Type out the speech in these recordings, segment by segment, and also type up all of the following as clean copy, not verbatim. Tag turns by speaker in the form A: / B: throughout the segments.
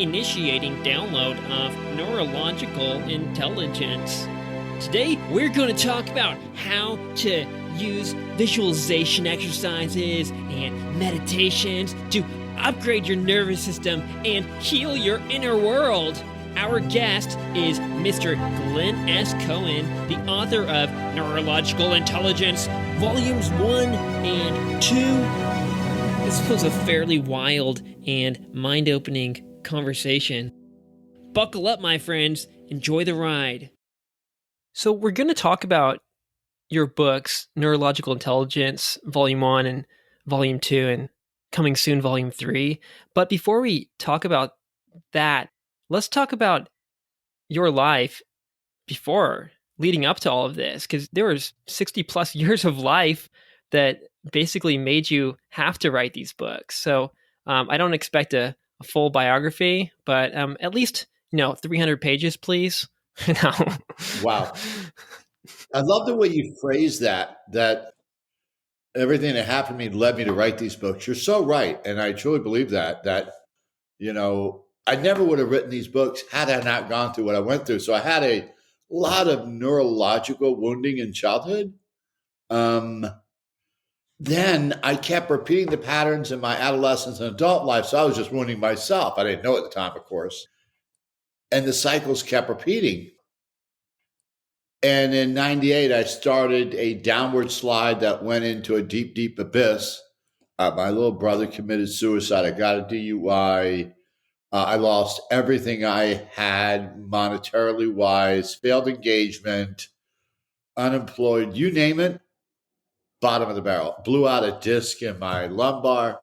A: initiating download of neurological intelligence. Today, we're going to talk about how to use visualization exercises and meditations to upgrade your nervous system and heal your inner world. Our guest is Mr. Glenn S. Cohen, the author of Neurological Intelligence, Volumes 1 and 2. This was a fairly wild and mind-opening conversation. Buckle up, my friends. Enjoy the ride. So we're going to talk about your books, Neurological Intelligence, Volume 1 and Volume 2, and coming soon, Volume 3. But before we talk about that, let's talk about your life before, leading up to all of this, because there was 60 plus years of life that basically made you have to write these books. So I don't expect a full biography, but at least 300 pages, please.
B: Wow. I love the way you phrase that everything that happened to me led me to write these books. You're so right. And I truly believe that I never would have written these books had I not gone through what I went through. So I had a lot of neurological wounding in childhood. Then I kept repeating the patterns in my adolescence and adult life. So I was just wounding myself. I didn't know at the time, of course. And the cycles kept repeating. And in 98, I started a downward slide that went into a deep, deep abyss. My little brother committed suicide. I got a DUI. I lost everything I had monetarily wise, failed engagement, unemployed, you name it, bottom of the barrel. Blew out a disc in my lumbar.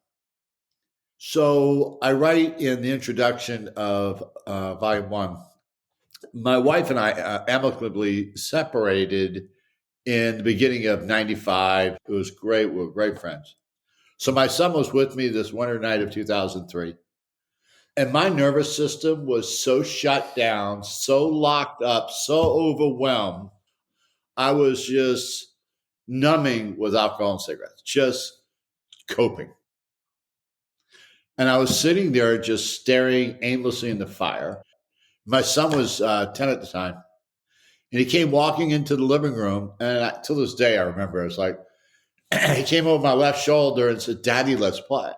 B: So I write in the introduction of Volume 1, my wife and I amicably separated in the beginning of 95. It was great. We were great friends. So my son was with me this winter night of 2003. And my nervous system was so shut down, so locked up, so overwhelmed. I was just numbing with alcohol and cigarettes, just coping. And I was sitting there just staring aimlessly in the fire. My son was 10 at the time. And he came walking into the living room. And to this day, I remember, it was like, he came over my left shoulder and said, "Daddy, let's play."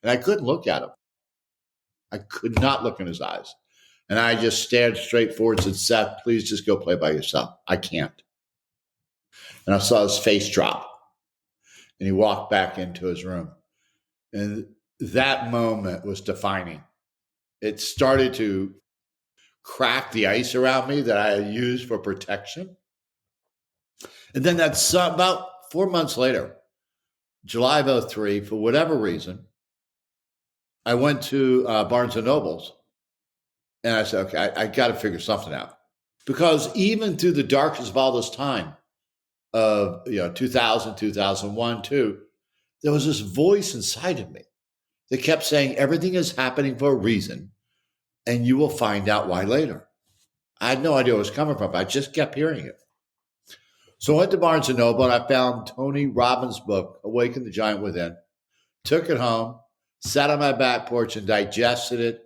B: And I couldn't look at him. I could not look in his eyes. And I just stared straight forward and said, "Seth, please just go play by yourself. I can't." And I saw his face drop. And he walked back into his room. And that moment was defining. It started to crack the ice around me that I had used for protection. And then that's about 4 months later, July of 2003, for whatever reason, I went to Barnes & Noble's and I said, okay, I got to figure something out. Because even through the darkest of all this time of 2000, 2001, 2, there was this voice inside of me that kept saying everything is happening for a reason and you will find out why later. I had no idea where it was coming from, but I just kept hearing it. So I went to Barnes & Noble and I found Tony Robbins' book, Awaken the Giant Within, took it home, sat on my back porch and digested it,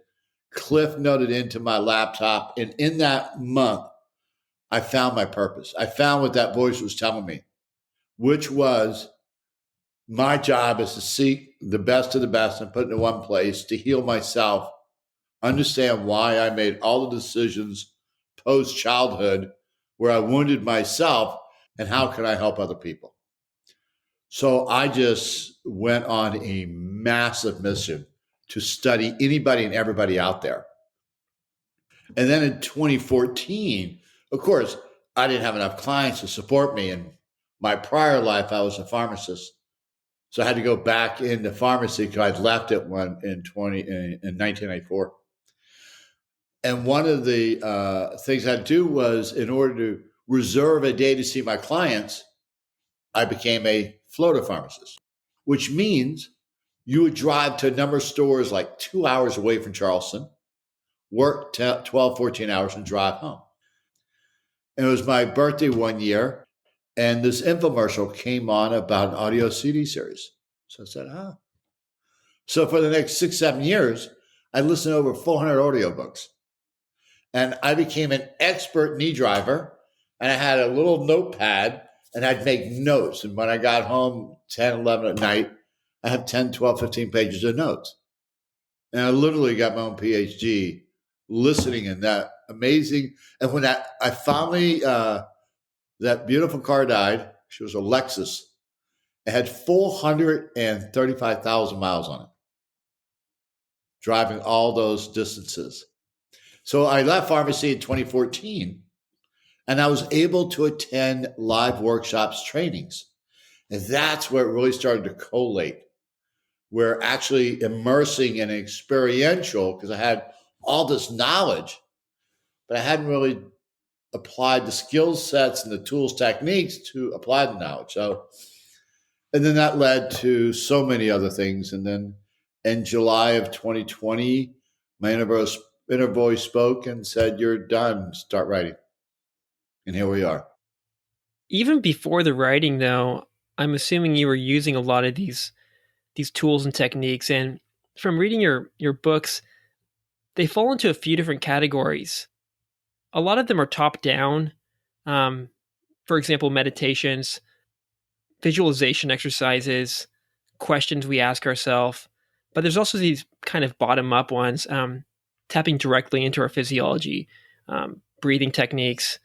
B: cliff noted into my laptop. And in that month, I found my purpose. I found what that voice was telling me, which was my job is to seek the best of the best and put it in one place to heal myself, understand why I made all the decisions post-childhood where I wounded myself, and how can I help other people. So I just went on a massive mission to study anybody and everybody out there. And then in 2014, of course, I didn't have enough clients to support me. In my prior life, I was a pharmacist. So I had to go back into pharmacy because I'd left it in 1994. And one of the things I had to do was, in order to reserve a day to see my clients, I became a floater pharmacist, which means you would drive to a number of stores like 2 hours away from Charleston, work 12, 14 hours and drive home. And it was my birthday one year, and this infomercial came on about an audio CD series. So I said, So for the next 6, 7 years, I listened to over 400 audiobooks. And I became an expert knee driver. And I had a little notepad and I'd make notes. And when I got home 10, 11 at night, I have 10, 12, 15 pages of notes. And I literally got my own PhD listening in that amazing. And when I finally, that beautiful car died, she was a Lexus. It had 435,000 miles on it, driving all those distances. So I left pharmacy in 2014 and I was able to attend live workshops, trainings. And that's where it really started to collate. We're actually immersing in experiential because I had all this knowledge, but I hadn't really applied the skill sets and the tools, techniques to apply the knowledge. So, and then that led to so many other things. And then in July of 2020, my inner voice spoke and said, "You're done. Start writing." And here we are.
A: Even before the writing, though, I'm assuming you were using a lot of these tools and techniques. And from reading your books, they fall into a few different categories. A lot of them are top down. For example, meditations, visualization exercises, questions we ask ourselves. But there's also these kind of bottom up ones, tapping directly into our physiology, breathing techniques,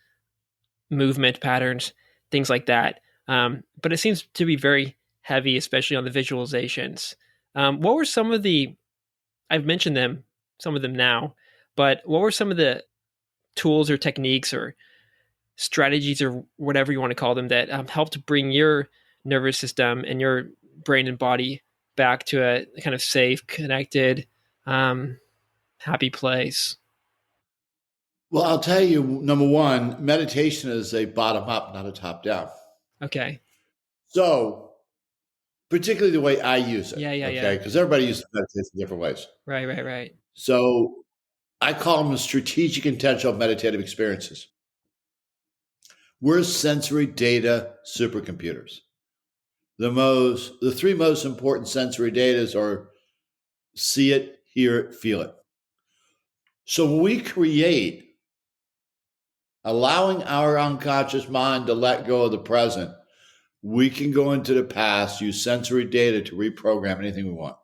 A: movement patterns, things like that. But it seems to be very heavy, especially on the visualizations. What were some of the, I've mentioned some of them now, but what were some of the tools or techniques or strategies or whatever you want to call them that helped bring your nervous system and your brain and body back to a kind of safe, connected, happy place?
B: Well, I'll tell you, number one, meditation is a bottom up, not a top down.
A: Okay.
B: So, particularly the way I use it.
A: Yeah.
B: Okay. Because everybody uses meditation in different ways.
A: Right.
B: So, I call them strategic, intentional meditative experiences. We're sensory data supercomputers. The three most important sensory data are see it, hear it, feel it. So when we create, allowing our unconscious mind to let go of the present, we can go into the past, use sensory data to reprogram anything we want.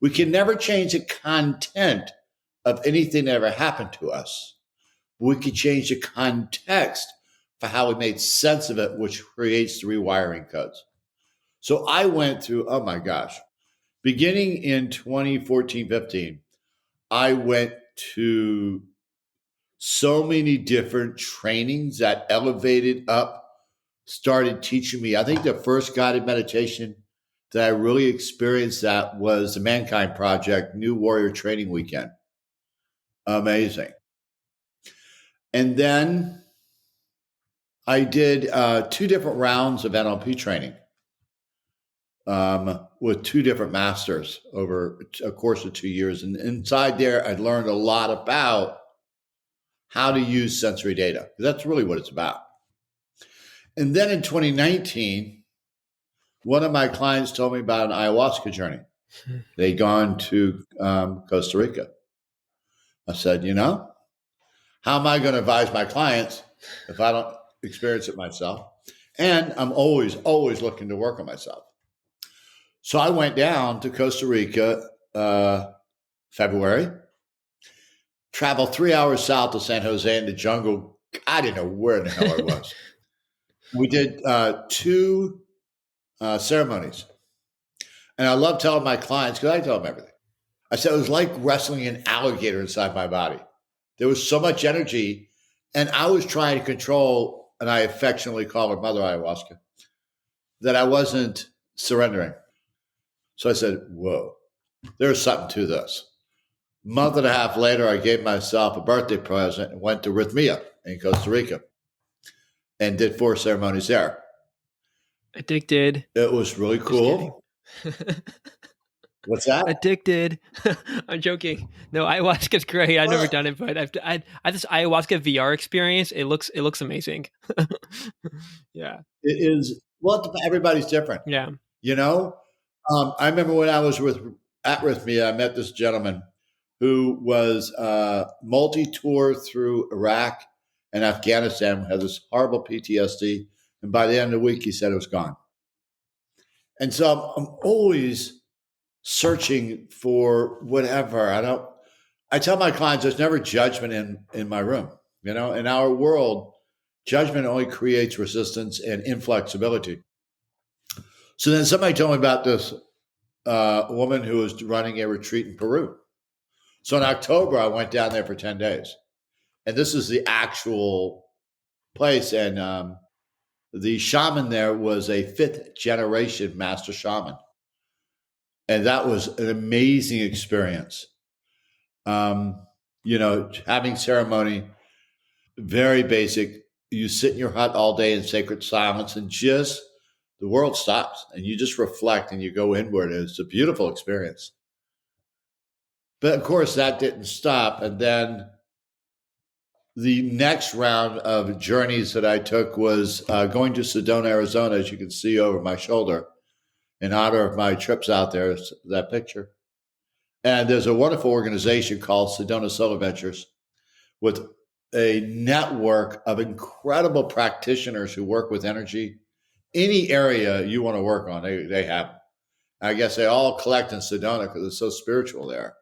B: We can never change the content of anything that ever happened to us. We can change the context for how we made sense of it, which creates the rewiring codes. So I went through, oh my gosh, beginning in 2014, 15, I went to so many different trainings that elevated up, started teaching me. I think the first guided meditation that I really experienced that was the Mankind Project New Warrior Training Weekend. Amazing. And then I did 2 different rounds of NLP training with 2 different masters over a course of 2 years. And inside there, I learned a lot about how to use sensory data. That's really what it's about. And then in 2019, one of my clients told me about an ayahuasca journey. They'd gone to Costa Rica. I said, how am I going to advise my clients if I don't experience it myself? And I'm always looking to work on myself. So I went down to Costa Rica February, traveled 3 hours south of San Jose in the jungle. I didn't know where the hell I was. We did 2 ceremonies. And I love telling my clients, because I tell them everything. I said it was like wrestling an alligator inside my body. There was so much energy, and I was trying to control, and I affectionately call her Mother Ayahuasca, that I wasn't surrendering. So I said, whoa, there's something to this. A month and a half later, I gave myself a birthday present and went to Rhythmia in Costa Rica and did 4 ceremonies there.
A: Addicted.
B: It was really cool. What's that?
A: Addicted. I'm joking. No, ayahuasca's great. I've never done it, but I this ayahuasca VR experience. It looks amazing. Yeah.
B: It is. Well, everybody's different.
A: Yeah.
B: I remember when I was at Rhythmia, I met this gentleman who was multi-tour through Iraq and Afghanistan, had this horrible PTSD. And by the end of the week, he said it was gone. And so I'm always searching for whatever. I tell my clients there's never judgment in my room. In our world, judgment only creates resistance and inflexibility. So then somebody told me about this woman who was running a retreat in Peru. So in October, I went down there for 10 days. And this is the actual place. And the shaman there was a 5th generation master shaman. And that was an amazing experience. Having ceremony, very basic. You sit in your hut all day in sacred silence and just the world stops and you just reflect and you go inward. It's a beautiful experience. But of course, that didn't stop. And then the next round of journeys that I took was going to Sedona, Arizona, as you can see over my shoulder, in honor of my trips out there, that picture. And there's a wonderful organization called Sedona Solar Ventures with a network of incredible practitioners who work with energy. Any area you want to work on, they have. I guess they all collect in Sedona because it's so spiritual there.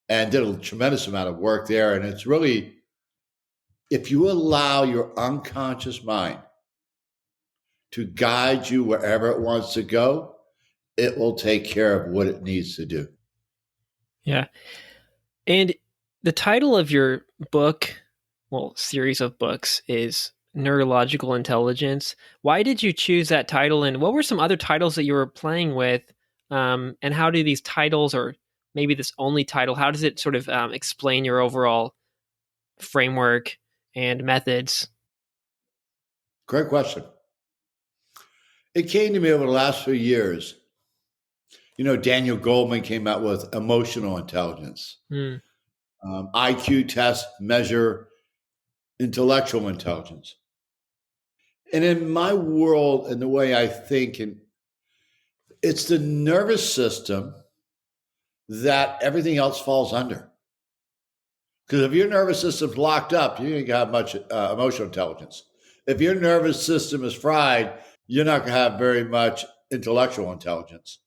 B: And did a tremendous amount of work there. And it's really, if you allow your unconscious mind to guide you wherever it wants to go, it will take care of what it needs to do.
A: Yeah. And the title of your book, series of books, is Neurological Intelligence. Why did you choose that title? And what were some other titles that you were playing with? And how do these titles, or maybe this only title, how does it sort of explain your overall framework and methods?
B: Great question. It came to me over the last few years. Daniel Goleman came out with emotional intelligence. IQ tests measure intellectual intelligence. And in my world and the way I think, it's the nervous system that everything else falls under. Because if your nervous system's locked up, you ain't got much emotional intelligence. If your nervous system is fried, you're not going to have very much intellectual intelligence.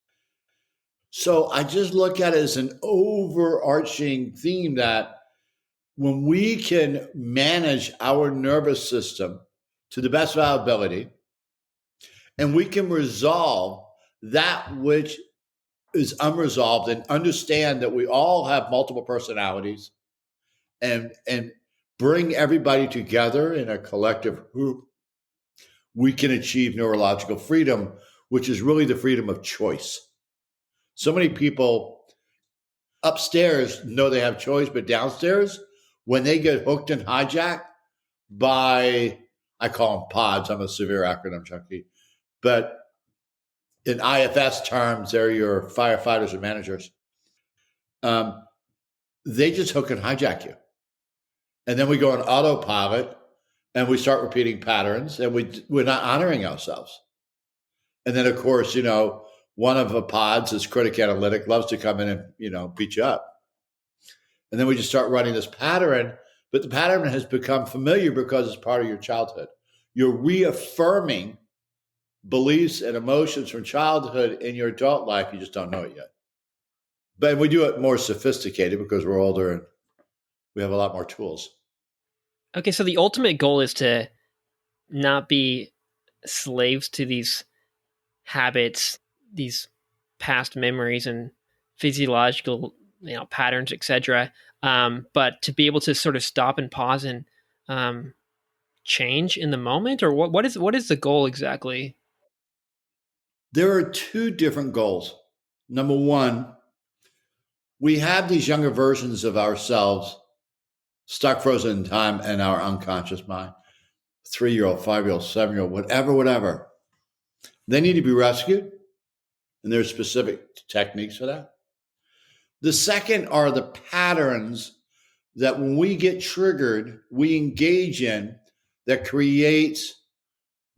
B: So I just look at it as an overarching theme that when we can manage our nervous system to the best of our ability, and we can resolve that which is unresolved and understand that we all have multiple personalities and bring everybody together in a collective group, we can achieve neurological freedom, which is really the freedom of choice. So many people upstairs know they have choice, but downstairs, when they get hooked and hijacked by, I call them pods, I'm a severe acronym junkie, but in IFS terms, they're your firefighters and managers. They just hook and hijack you. And then we go on autopilot and we start repeating patterns and we're not honoring ourselves. And then, of course, one of the pods is critic analytic, loves to come in and, beat you up. And then we just start running this pattern, but the pattern has become familiar because it's part of your childhood. You're reaffirming beliefs and emotions from childhood in your adult life. You just don't know it yet. But we do it more sophisticated because we're older and we have a lot more tools.
A: Okay, so the ultimate goal is to not be slaves to these habits, these past memories and physiological patterns, etc. But to be able to sort of stop and pause and change in the moment, or what is the goal exactly?
B: There are two different goals. Number one, we have these younger versions of ourselves stuck frozen in time in our unconscious mind. 3-year-old, 5-year-old, 7-year-old, whatever. They need to be rescued, and there's specific techniques for that. The second are the patterns that when we get triggered, we engage in that creates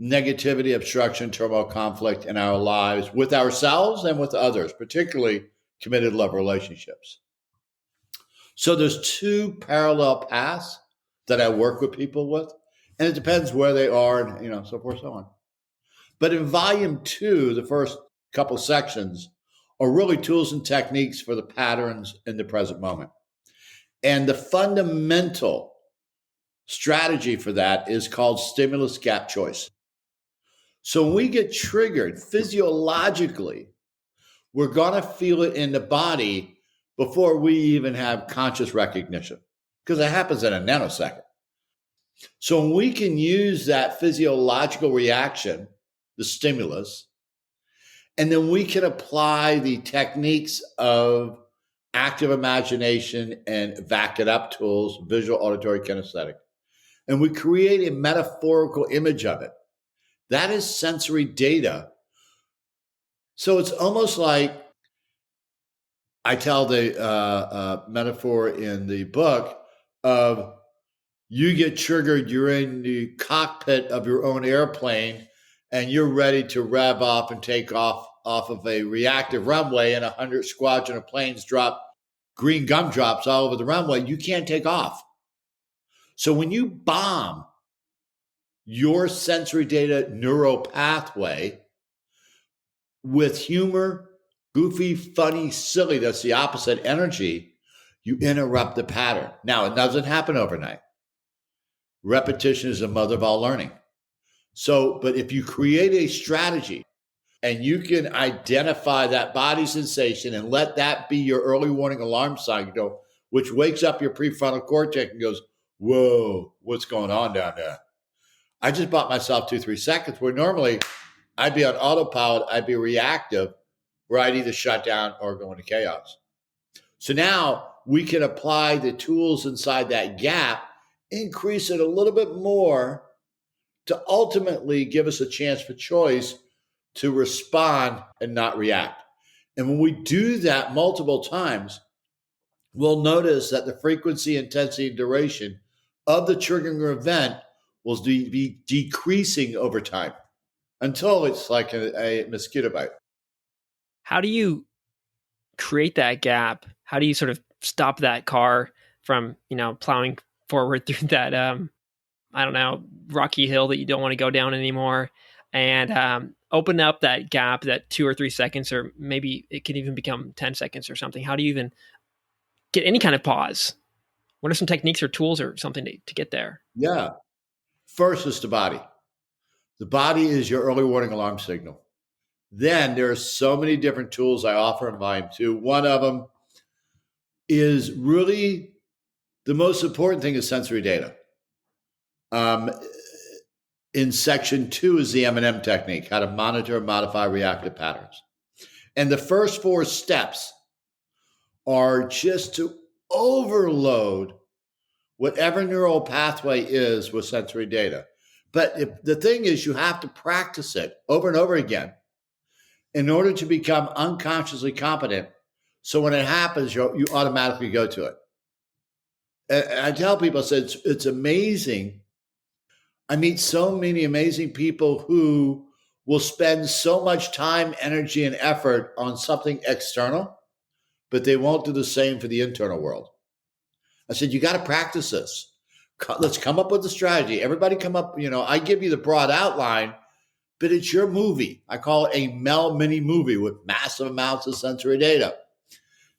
B: negativity, obstruction, turmoil, conflict in our lives with ourselves and with others, particularly committed love relationships. So there's two parallel paths that I work with people with, and it depends where they are and so forth, so on. But in volume 2, the first couple sections are really tools and techniques for the patterns in the present moment. And the fundamental strategy for that is called stimulus gap choice. So when we get triggered physiologically, we're going to feel it in the body before we even have conscious recognition, because it happens in a nanosecond. So when we can use that physiological reaction, the stimulus, and then we can apply the techniques of active imagination and back it up tools, visual, auditory, kinesthetic, and we create a metaphorical image of it. That is sensory data. So it's almost like I tell the metaphor in the book of you get triggered, you're in the cockpit of your own airplane, and you're ready to rev off and take off of a reactive runway, and 100 squadron of planes drop green gumdrops all over the runway. You can't take off. So when you bomb your sensory data neural pathway with humor, goofy, funny, silly, that's the opposite energy, you interrupt the pattern. Now, it doesn't happen overnight. Repetition is the mother of all learning. So, but if you create a strategy and you can identify that body sensation and let that be your early warning alarm sign, which wakes up your prefrontal cortex and goes, whoa, what's going on down there? I just bought myself 2-3 seconds where normally I'd be on autopilot, I'd be reactive, where I'd either shut down or go into chaos. So now we can apply the tools inside that gap, increase it a little bit more to ultimately give us a chance for choice to respond and not react. And when we do that multiple times, we'll notice that the frequency, intensity, and duration of the triggering event will be decreasing over time until it's like a mosquito bite.
C: How do you create that gap? How do you sort of stop that car from, plowing forward through that, rocky hill that you don't want to go down anymore, and open up that gap, that 2 or 3 seconds, or maybe it can even become 10 seconds or something? How do you even get any kind of pause? What are some techniques or tools or something to get there?
B: Yeah. First is the body. The body is your early warning alarm signal. Then there are so many different tools I offer in volume 2. One of them is really the most important thing is sensory data. In section 2 is the M&M technique, how to monitor and modify reactive patterns. And the first 4 steps are just to overload whatever neural pathway is with sensory data. But the thing is, you have to practice it over and over again in order to become unconsciously competent. So when it happens, you automatically go to it. And I tell people, I said, it's amazing. I meet so many amazing people who will spend so much time, energy, and effort on something external, but they won't do the same for the internal world. I said, you got to practice this. Let's come up with a strategy. Everybody come up, I give you the broad outline, but it's your movie. I call it a Mel mini movie with massive amounts of sensory data.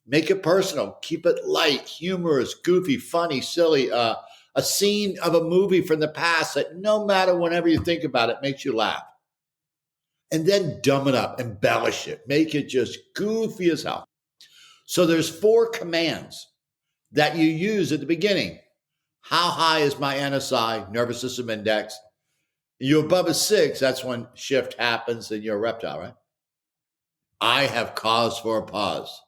B: Make it personal. Keep it light, humorous, goofy, funny, silly. A scene of a movie from the past that no matter whenever you think about it, makes you laugh. And then dumb it up, embellish it, make it just goofy as hell. So there's 4 commands that you use at the beginning. How high is my NSI, nervous system index? You're above a 6, that's when shift happens and you're a reptile, right? I have cause for a pause.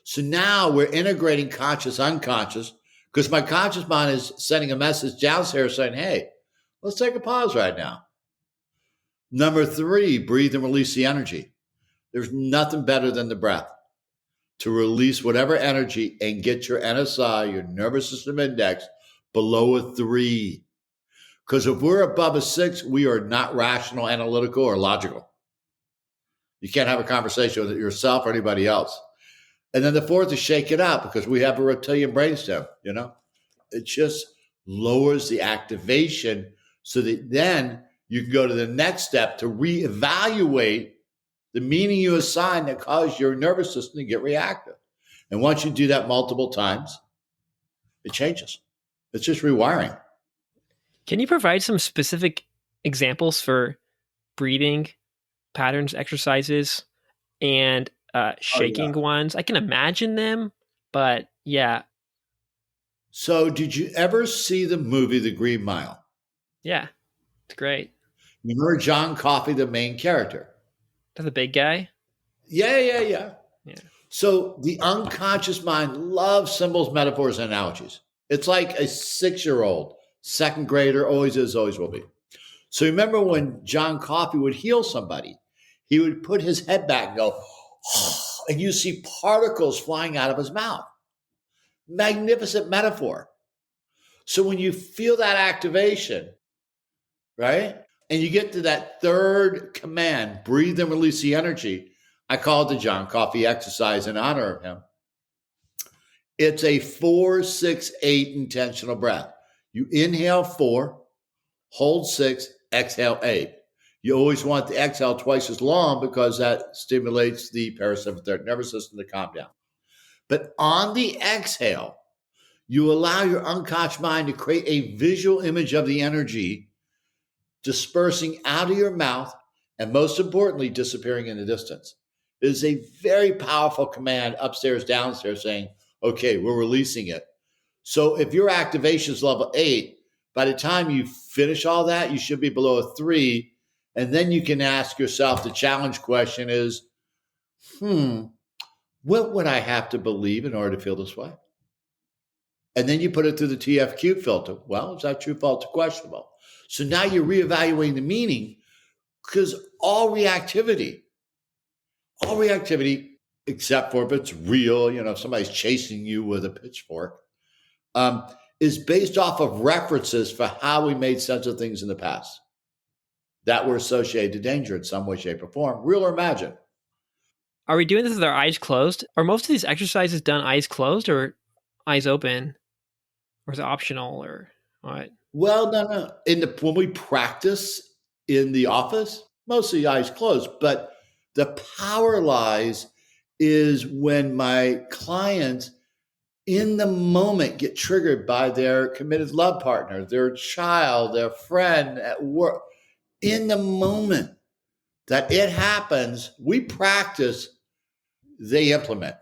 B: So now we're integrating conscious, unconscious, because my conscious mind is sending a message downstairs saying, hey, let's take a pause right now. Number 3, breathe and release the energy. There's nothing better than the breath to release whatever energy and get your NSI, your nervous system index, below a 3. Because if we're above a 6, we are not rational, analytical, or logical. You can't have a conversation with yourself or anybody else. And then the fourth is shake it out because we have a reptilian brainstem, you know? It just lowers the activation so that then you can go to the next step to reevaluate the meaning you assign that caused your nervous system to get reactive. And once you do that multiple times, it changes. It's just rewiring.
C: Can you provide some specific examples for breathing patterns, exercises, and shaking ones? I can imagine them, but yeah.
B: So, did you ever see the movie The Green Mile?
C: Yeah, it's great.
B: You remember John Coffey, the main character?
C: That's a big guy.
B: Yeah. So the unconscious mind loves symbols, metaphors, and analogies. It's like a 6-year-old, second grader, always is, always will be. So remember when John Coffey would heal somebody, he would put his head back and go, and you see particles flying out of his mouth. Magnificent metaphor. So when you feel that activation, right? And you get to that third command, breathe and release the energy. I call it the John Coffey exercise in honor of him. It's a 4-6-8 intentional breath. You inhale 4, hold 6, exhale 8. You always want the exhale twice as long because that stimulates the parasympathetic nervous system to calm down. But on the exhale, you allow your unconscious mind to create a visual image of the energy dispersing out of your mouth and, most importantly, disappearing in the distance. It is a very powerful command upstairs, downstairs saying, okay, we're releasing it. So if your activation is level 8, by the time you finish all that, you should be below a 3. And then you can ask yourself, the challenge question is, what would I have to believe in order to feel this way? And then you put it through the TFQ filter. Well, is that true, false, or questionable? So now you're reevaluating the meaning because all reactivity, except for if it's real, if somebody's chasing you with a pitchfork, is based off of references for how we made sense of things in the past that were associated to danger in some way, shape, or form, real or imagined.
C: Are we doing this with our eyes closed? Are most of these exercises done eyes closed or eyes open? Or is it optional or what?
B: Well, no. When we practice in the office, mostly eyes closed, but the power lies is when my clients in the moment get triggered by their committed love partner, their child, their friend at work. In the moment that it happens, we practice, they implement.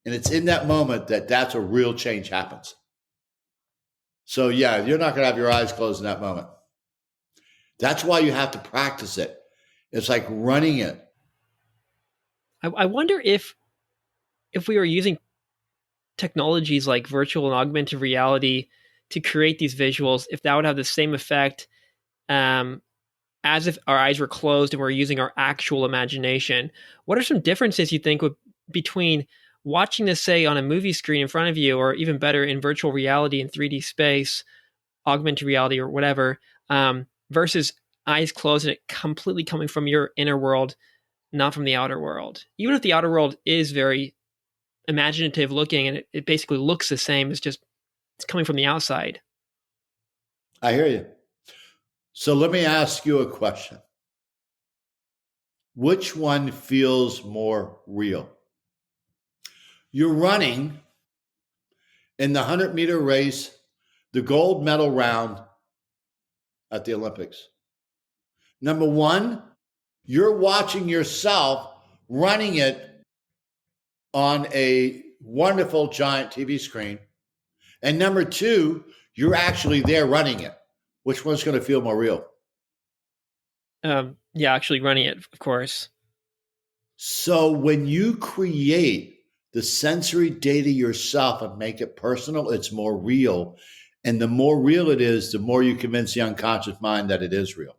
B: And it's in that moment that's a real change happens. So yeah, you're not going to have your eyes closed in that moment. That's why you have to practice it. It's like running it.
C: I wonder if we were using technologies like virtual and augmented reality to create these visuals, if that would have the same effect as if our eyes were closed and we're using our actual imagination. What are some differences you think between watching this, say, on a movie screen in front of you, or even better in virtual reality in 3D space, augmented reality or whatever, versus eyes closed and it completely coming from your inner world, not from the outer world? Even if the outer world is very imaginative looking and it basically looks the same, it's coming from the outside.
B: I hear you. So let me ask you a question. Which one feels more real? You're running in the 100-meter race, the gold medal round at the Olympics. Number one, you're watching yourself running it on a wonderful giant TV screen. And number two, you're actually there running it. Which one's going to feel more real?
C: Yeah, actually running it, of course.
B: So when you create the sensory data yourself and make it personal, it's more real. And the more real it is, the more you convince the unconscious mind that it is real.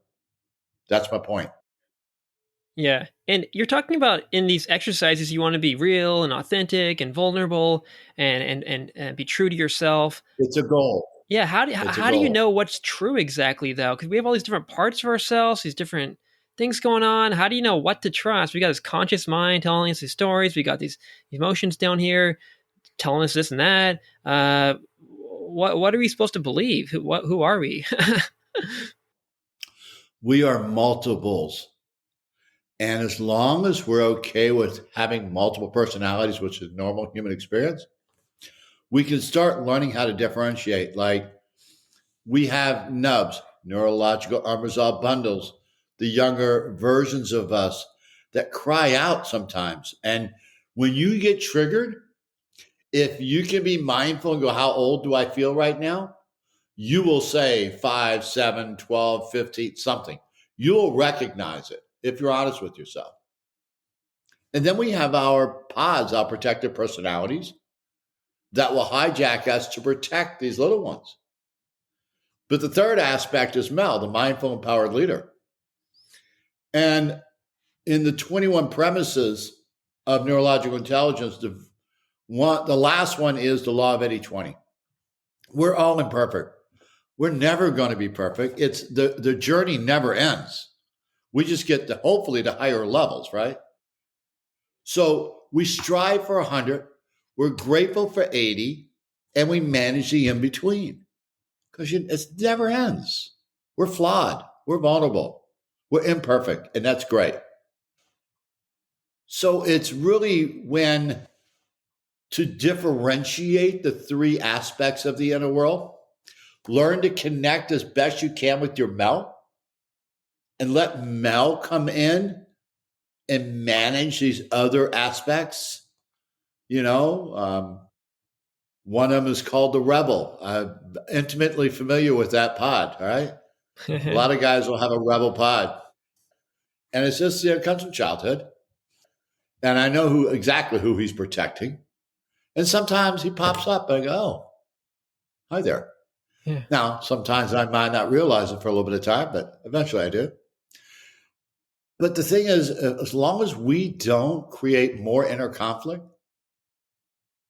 B: That's my point.
C: Yeah. And you're talking about in these exercises, you want to be real and authentic and vulnerable and be true to yourself.
B: It's a goal.
C: Yeah. How do you know what's true exactly, though? Because we have all these different parts of ourselves, these different things going on. How do you know what to trust? We got this conscious mind telling us these stories. We got these emotions down here telling us this and that. What are we supposed to believe? Who are we?
B: We are multiples. And as long as we're okay with having multiple personalities, which is normal human experience, we can start learning how to differentiate. Like we have nubs, neurological unresolved bundles, the younger versions of us that cry out sometimes. And when you get triggered, if you can be mindful and go, how old do I feel right now? You will say 5, 7, 12, 15, something. You'll recognize it if you're honest with yourself. And then we have our pods, our protective personalities that will hijack us to protect these little ones. But the third aspect is Mel, the mindful empowered leader. And in the 21 premises of neurological intelligence, the last one is the law of 80-20. We're all imperfect. We're never going to be perfect. It's the journey never ends. We just get to hopefully to higher levels, right? So we strive for 100. We're grateful for 80, and we manage the in between because it never ends. We're flawed. We're vulnerable. We're imperfect, and that's great. So it's really when to differentiate the three aspects of the inner world, learn to connect as best you can with your Mel and let Mel come in and manage these other aspects. You know, one of them is called the rebel. I'm intimately familiar with that pod, all right? A lot of guys will have a rebel pod. And it's just, it comes from childhood. And I know exactly who he's protecting. And sometimes he pops up and I go, oh, hi there.
C: Yeah.
B: Now, sometimes I might not realize it for a little bit of time, but eventually I do. But the thing is, as long as we don't create more inner conflict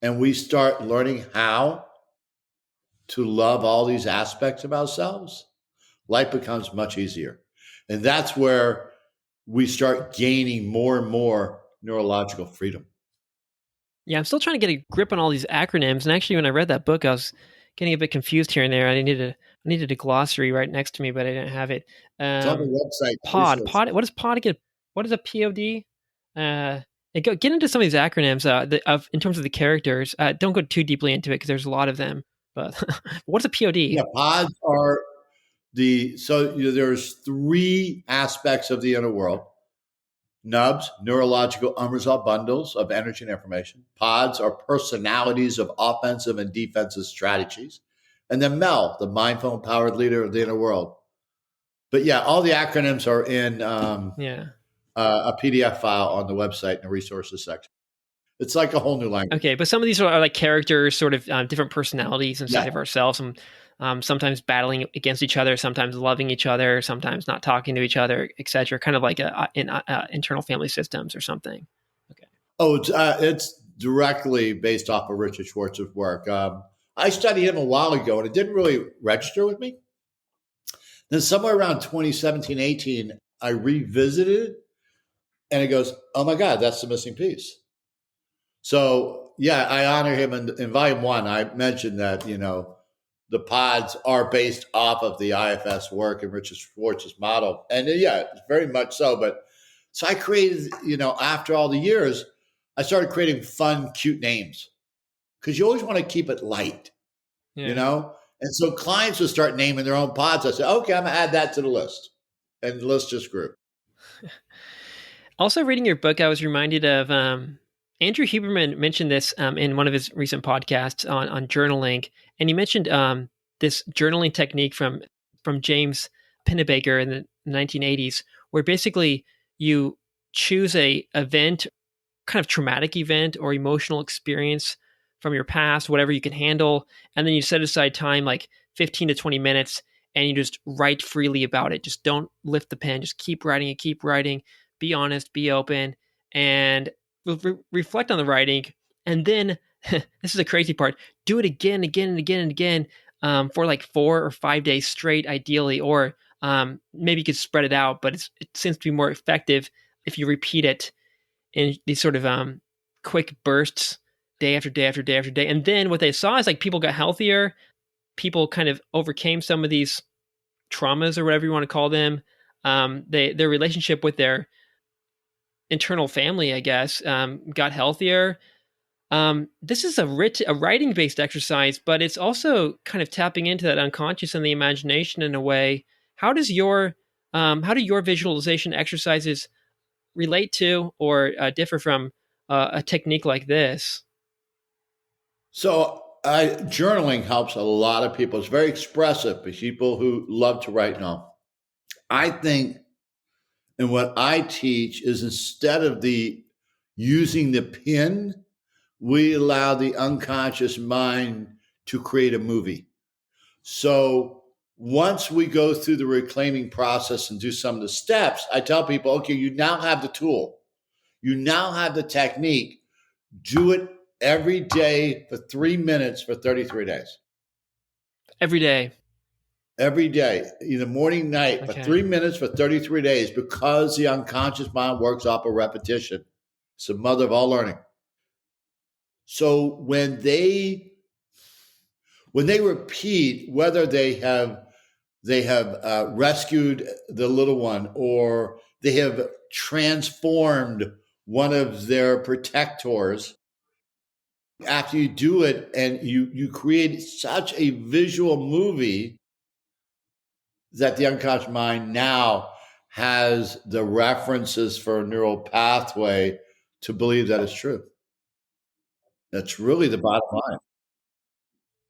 B: and we start learning how to love all these aspects of ourselves, life becomes much easier. And that's where we start gaining more and more neurological freedom.
C: Yeah, I'm still trying to get a grip on all these acronyms. And actually, when I read that book, I was getting a bit confused here and there. I needed a glossary right next to me, but I didn't have it.
B: It's on the website.
C: Pod. What is pod again? What is a POD? Get into some of these acronyms in terms of the characters. Don't go too deeply into it because there's a lot of them. But what's a POD?
B: Yeah, pods are there's three aspects of the inner world. Nubs, neurological unresolved bundles of energy and information. Pods are personalities of offensive and defensive strategies. And then Mel, the mindful, empowered leader of the inner world. But yeah, all the acronyms are in a PDF file on the website in the resources section. It's like a whole new language.
C: Okay, but some of these are like characters, sort of different personalities inside of ourselves. And sometimes battling against each other, sometimes loving each other, sometimes not talking to each other, etc. Kind of like in internal family systems or something. Okay.
B: Oh, it's directly based off of Richard Schwartz's work. I studied him a while ago, and it didn't really register with me. Then somewhere around 2017, 18, I revisited it, and it goes, oh my God, that's the missing piece. So, yeah, I honor him. In volume 1, I mentioned that, the pods are based off of the IFS work and Richard Schwartz's model. And yeah, very much so. But so I created, after all the years, I started creating fun, cute names because you always want to keep it light, And so clients will start naming their own pods. I said, okay, I'm going to add that to the list. And the list just grew.
C: Also, reading your book, I was reminded of Andrew Huberman mentioned this in one of his recent podcasts on journaling. And he mentioned this journaling technique from James Pennebaker in the 1980s, where basically you choose a event, kind of traumatic event or emotional experience from your past, whatever you can handle, and then you set aside time like 15 to 20 minutes and you just write freely about it. Just don't lift the pen. Just keep writing and keep writing. Be honest, be open, and reflect on the writing. And then, this is the crazy part, do it again, again, and again, and again for like 4 or 5 days straight, ideally, or Maybe you could spread it out, but it seems to be more effective if you repeat it in these sort of quick bursts, day after day after day after day. And then what they saw is like people got healthier, people kind of overcame some of these traumas or whatever you want to call them. Their relationship with their internal family, I guess, got healthier. This is a writing based exercise, but it's also kind of tapping into that unconscious and the imagination in a way. How do your visualization exercises relate to or differ from a technique like this?
B: So journaling helps a lot of people. It's very expressive for people who love to write now. I think, and what I teach is instead of using the pen, we allow the unconscious mind to create a movie. So once we go through the reclaiming process and do some of the steps, I tell people, okay, you now have the tool. You now have the technique. Do it every day for 3 minutes for 33 days.
C: Every day.
B: Every day, either morning, night, for 3 minutes for 33 days, because the unconscious mind works off of repetition. It's the mother of all learning. So when they repeat, whether they have rescued the little one or they have transformed one of their protectors, after you do it and you create such a visual movie that the unconscious mind now has the references for a neural pathway to believe that it's true. That's really the bottom line.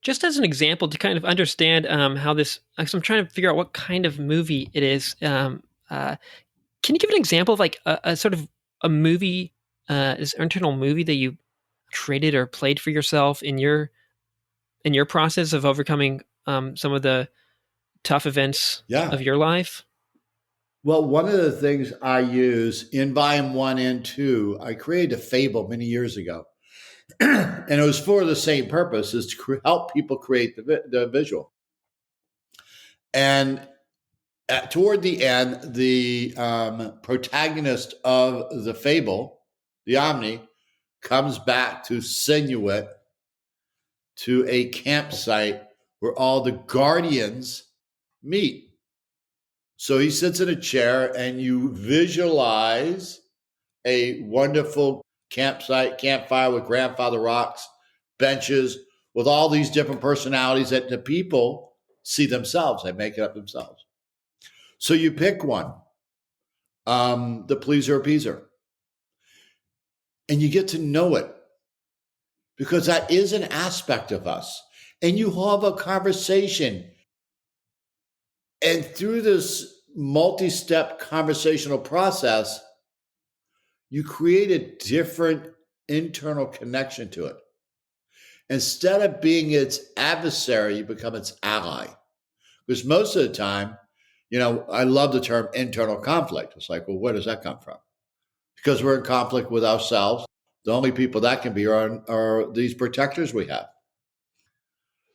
C: Just as an example to kind of understand how this, because I'm trying to figure out what kind of movie it is. Can you give an example of like a sort of a movie, this internal movie that you created or played for yourself in your process of overcoming some of the tough events of your life?
B: Well, one of the things I use in volume 1 and 2, I created a fable many years ago. And it was for the same purpose, is to help people create the visual. And toward the end, the protagonist of the fable, the Omni, comes back to Sinuit to a campsite where all the guardians meet. So he sits in a chair and you visualize a wonderful campfire with grandfather rocks, benches, with all these different personalities that the people see themselves. They make it up themselves. So you pick one, the pleaser appeaser, and you get to know it because that is an aspect of us. And you have a conversation. And through this multi-step conversational process, you create a different internal connection to it. Instead of being its adversary, you become its ally. Because most of the time, I love the term internal conflict. It's like, well, where does that come from? Because we're in conflict with ourselves. The only people that can be are these protectors we have.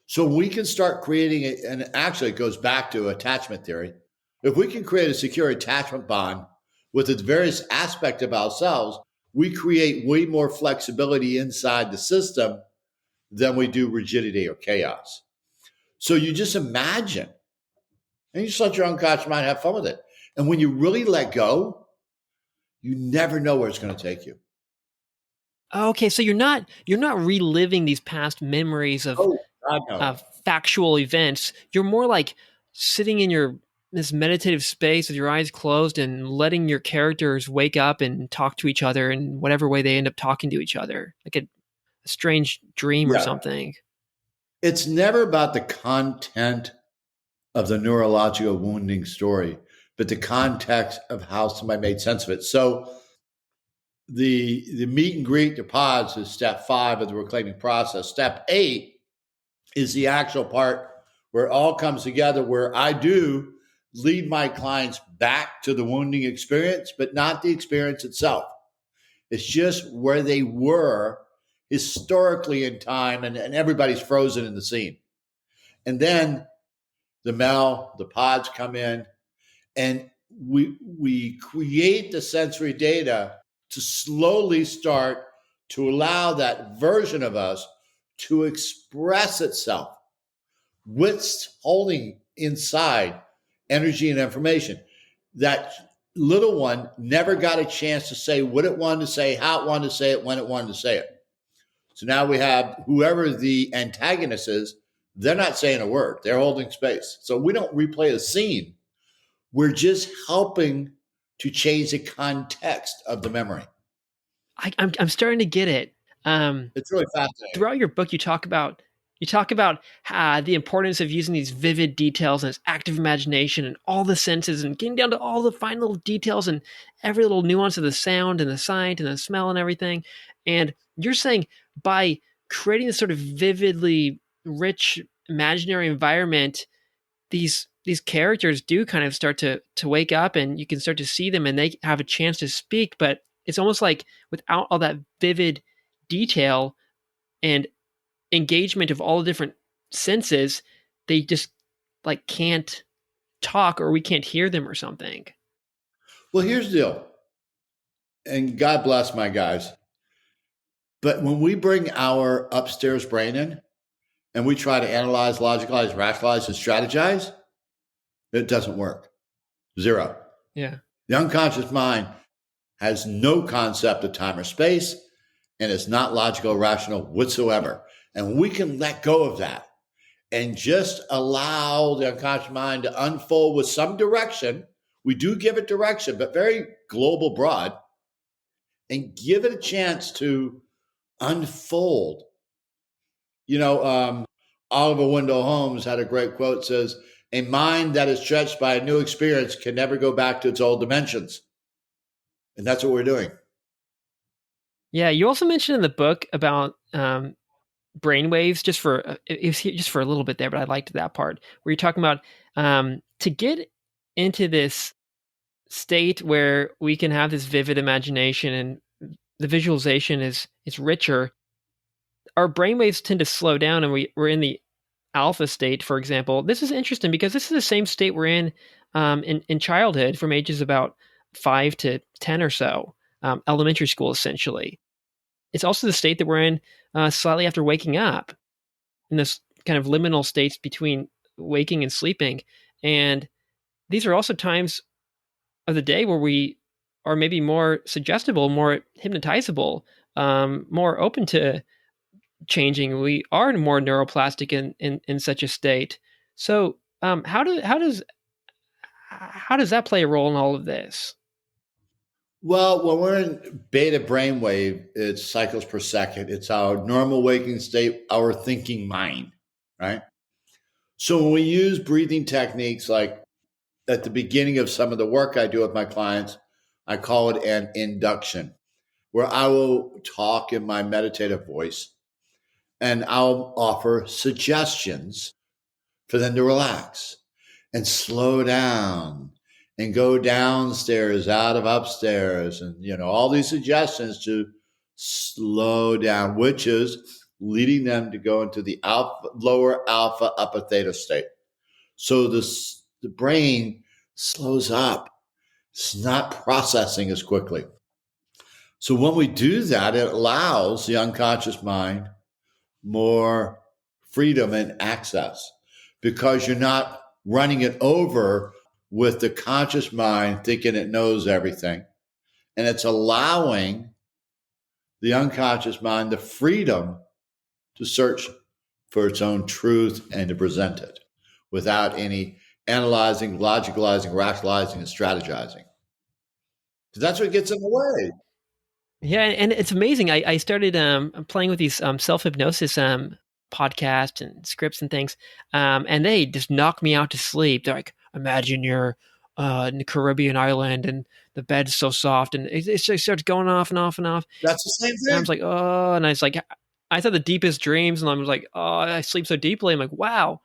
B: So we can start creating it, and actually it goes back to attachment theory. If we can create a secure attachment bond with its various aspects of ourselves, we create way more flexibility inside the system than we do rigidity or chaos. So you just imagine, and you just let your unconscious mind have fun with it. And when you really let go, you never know where it's going to take you.
C: Okay, so you're not reliving these past memories of factual events. You're more like sitting in this meditative space with your eyes closed and letting your characters wake up and talk to each other in whatever way they end up talking to each other, like a strange dream or something.
B: It's never about the content of the neurological wounding story, but the context of how somebody made sense of it. So the meet and greet, the pods is step 5 of the reclaiming process. Step 8 is the actual part where it all comes together, where I do lead my clients back to the wounding experience, but not the experience itself. It's just where they were historically in time, and everybody's frozen in the scene. And then the pods come in, And we create the sensory data to slowly start to allow that version of us to express itself with holding inside energy and information. That little one never got a chance to say what it wanted to say, how it wanted to say it, when it wanted to say it. So now we have whoever the antagonist is, they're not saying a word, they're holding space. So we don't replay a scene. We're just helping to change the context of the memory.
C: I'm starting to get it.
B: It's really fascinating.
C: Throughout your book, you talk about the importance of using these vivid details and this active imagination and all the senses and getting down to all the fine little details and every little nuance of the sound and the sight and the smell and everything. And you're saying by creating this sort of vividly rich imaginary environment, these characters do kind of start to wake up, and you can start to see them and they have a chance to speak. But it's almost like without all that vivid detail and engagement of all the different senses, they just like can't talk, or we can't hear them or something.
B: Well, here's the deal, and God bless my guys, but when we bring our upstairs brain in and we try to analyze, logicalize, rationalize, and strategize, it doesn't work. Zero.
C: Yeah.
B: The unconscious mind has no concept of time or space, and it's not logical or rational whatsoever. And we can let go of that and just allow the unconscious mind to unfold with some direction. We do give it direction, but very global, broad, and give it a chance to unfold. Oliver Wendell Holmes had a great quote, says, "A mind that is stretched by a new experience can never go back to its old dimensions." And that's what we're doing.
C: Yeah. You also mentioned in the book about brainwaves, just for a little bit there, but I liked that part where you're talking about to get into this state where we can have this vivid imagination and the visualization is richer. Our brainwaves tend to slow down, and we're in the alpha state, for example. This is interesting because this is the same state we're in childhood, from ages about 5 to 10 or so, elementary school essentially. It's also the state that we're in slightly after waking up, in this kind of liminal states between waking and sleeping. And these are also times of the day where we are maybe more suggestible, more hypnotizable, more open to changing. We are more neuroplastic in such a state. So how does that play a role in all of this?
B: Well, when we're in beta brainwave, it's cycles per second. It's our normal waking state, our thinking mind, right? So when we use breathing techniques, like at the beginning of some of the work I do with my clients, I call it an induction, where I will talk in my meditative voice and I'll offer suggestions for them to relax and slow down and go downstairs out of upstairs, and all these suggestions to slow down, which is leading them to go into the lower alpha upper theta state. So the brain slows up. It's not processing as quickly. So when we do that, it allows the unconscious mind more freedom and access, because you're not running it over with the conscious mind thinking it knows everything. And it's allowing the unconscious mind the freedom to search for its own truth and to present it without any analyzing, logicalizing, rationalizing, and strategizing. Because that's what gets in the way.
C: Yeah, and it's amazing. I started playing with these self-hypnosis podcasts and scripts and things, and they just knock me out to sleep. They're like, imagine you're in the Caribbean island and the bed's so soft, and it just starts going off and off and off.
B: That's the same thing.
C: And I was like, oh, and I was like, I thought the deepest dreams, and I was like, oh, I sleep so deeply. I'm like, wow,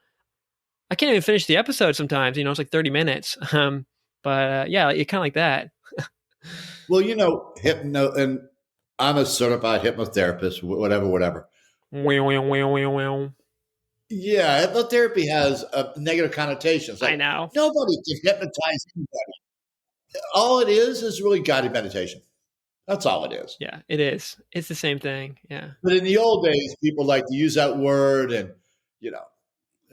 C: I can't even finish the episode sometimes. It's like 30 minutes. But yeah, it kind of like that.
B: Well, and I'm a certified hypnotherapist, whatever.
C: Wow.
B: Yeah, hypnotherapy has a negative connotation. It's
C: I
B: like
C: know.
B: nobody can hypnotize anybody. All it is really guided meditation. That's all it is.
C: Yeah, it is. It's the same thing. Yeah.
B: But in the old days, people like to use that word, and you know,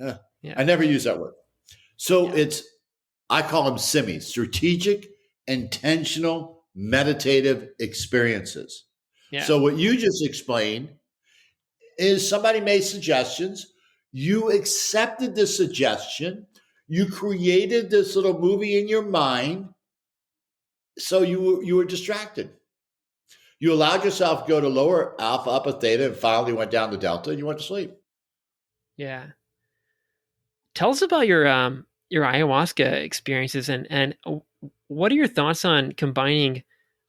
B: I
C: Yeah.
B: never use that word. So
C: Yeah.
B: I call them SIMIs, strategic, intentional, meditative experiences.
C: Yeah.
B: So what you just explained is somebody made suggestions. You accepted the suggestion. You created this little movie in your mind. So you were distracted. You allowed yourself to go to lower alpha, upper theta, and finally went down to delta, and you went to sleep.
C: Yeah. Tell us about your ayahuasca experiences, and what are your thoughts on combining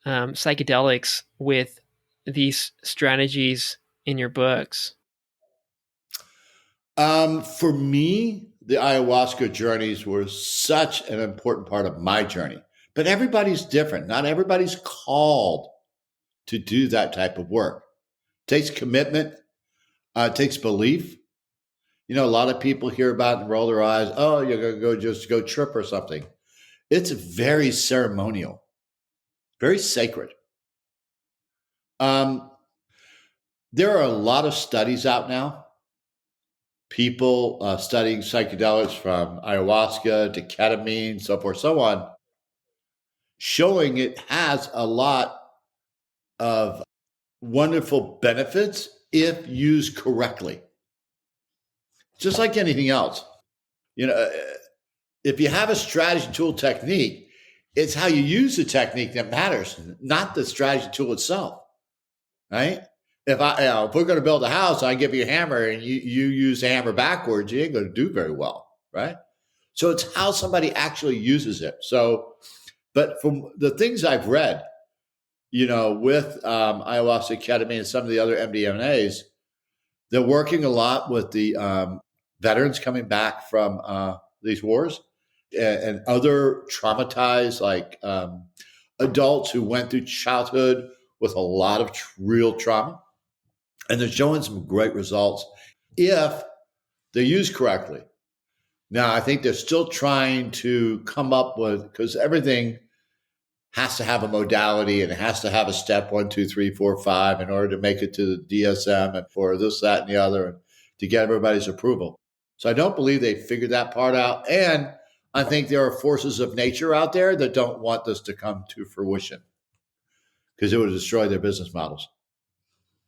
C: psychedelics with these strategies in your books?
B: For me, the ayahuasca journeys were such an important part of my journey. But everybody's different. Not everybody's called to do that type of work. It takes commitment. It takes belief. You know, a lot of people hear about it and roll their eyes. Oh, you're going to go trip or something. It's very ceremonial, very sacred. Um, there are a lot of studies out now. People studying psychedelics from ayahuasca to ketamine, so forth, so on, showing it has a lot of wonderful benefits if used correctly. Just like anything else. You know, if you have a strategy tool technique, it's how you use the technique that matters, not the strategy tool itself, right? If we're going to build a house, I give you a hammer and you use the hammer backwards, you ain't going to do very well, right? So it's how somebody actually uses it. So, but from the things I've read, you know, with ayahuasca, ketamine, and some of the other MDMAs, they're working a lot with the veterans coming back from these wars and other traumatized, like adults who went through childhood with a lot of real trauma. And they're showing some great results if they're used correctly. Now, I think they're still trying to come up with, because everything has to have a modality and it has to have a step 1, 2, 3, 4, 5 in order to make it to the DSM and for this, that, and the other, and to get everybody's approval. So I don't believe they figured that part out. And I think there are forces of nature out there that don't want this to come to fruition because it would destroy their business models.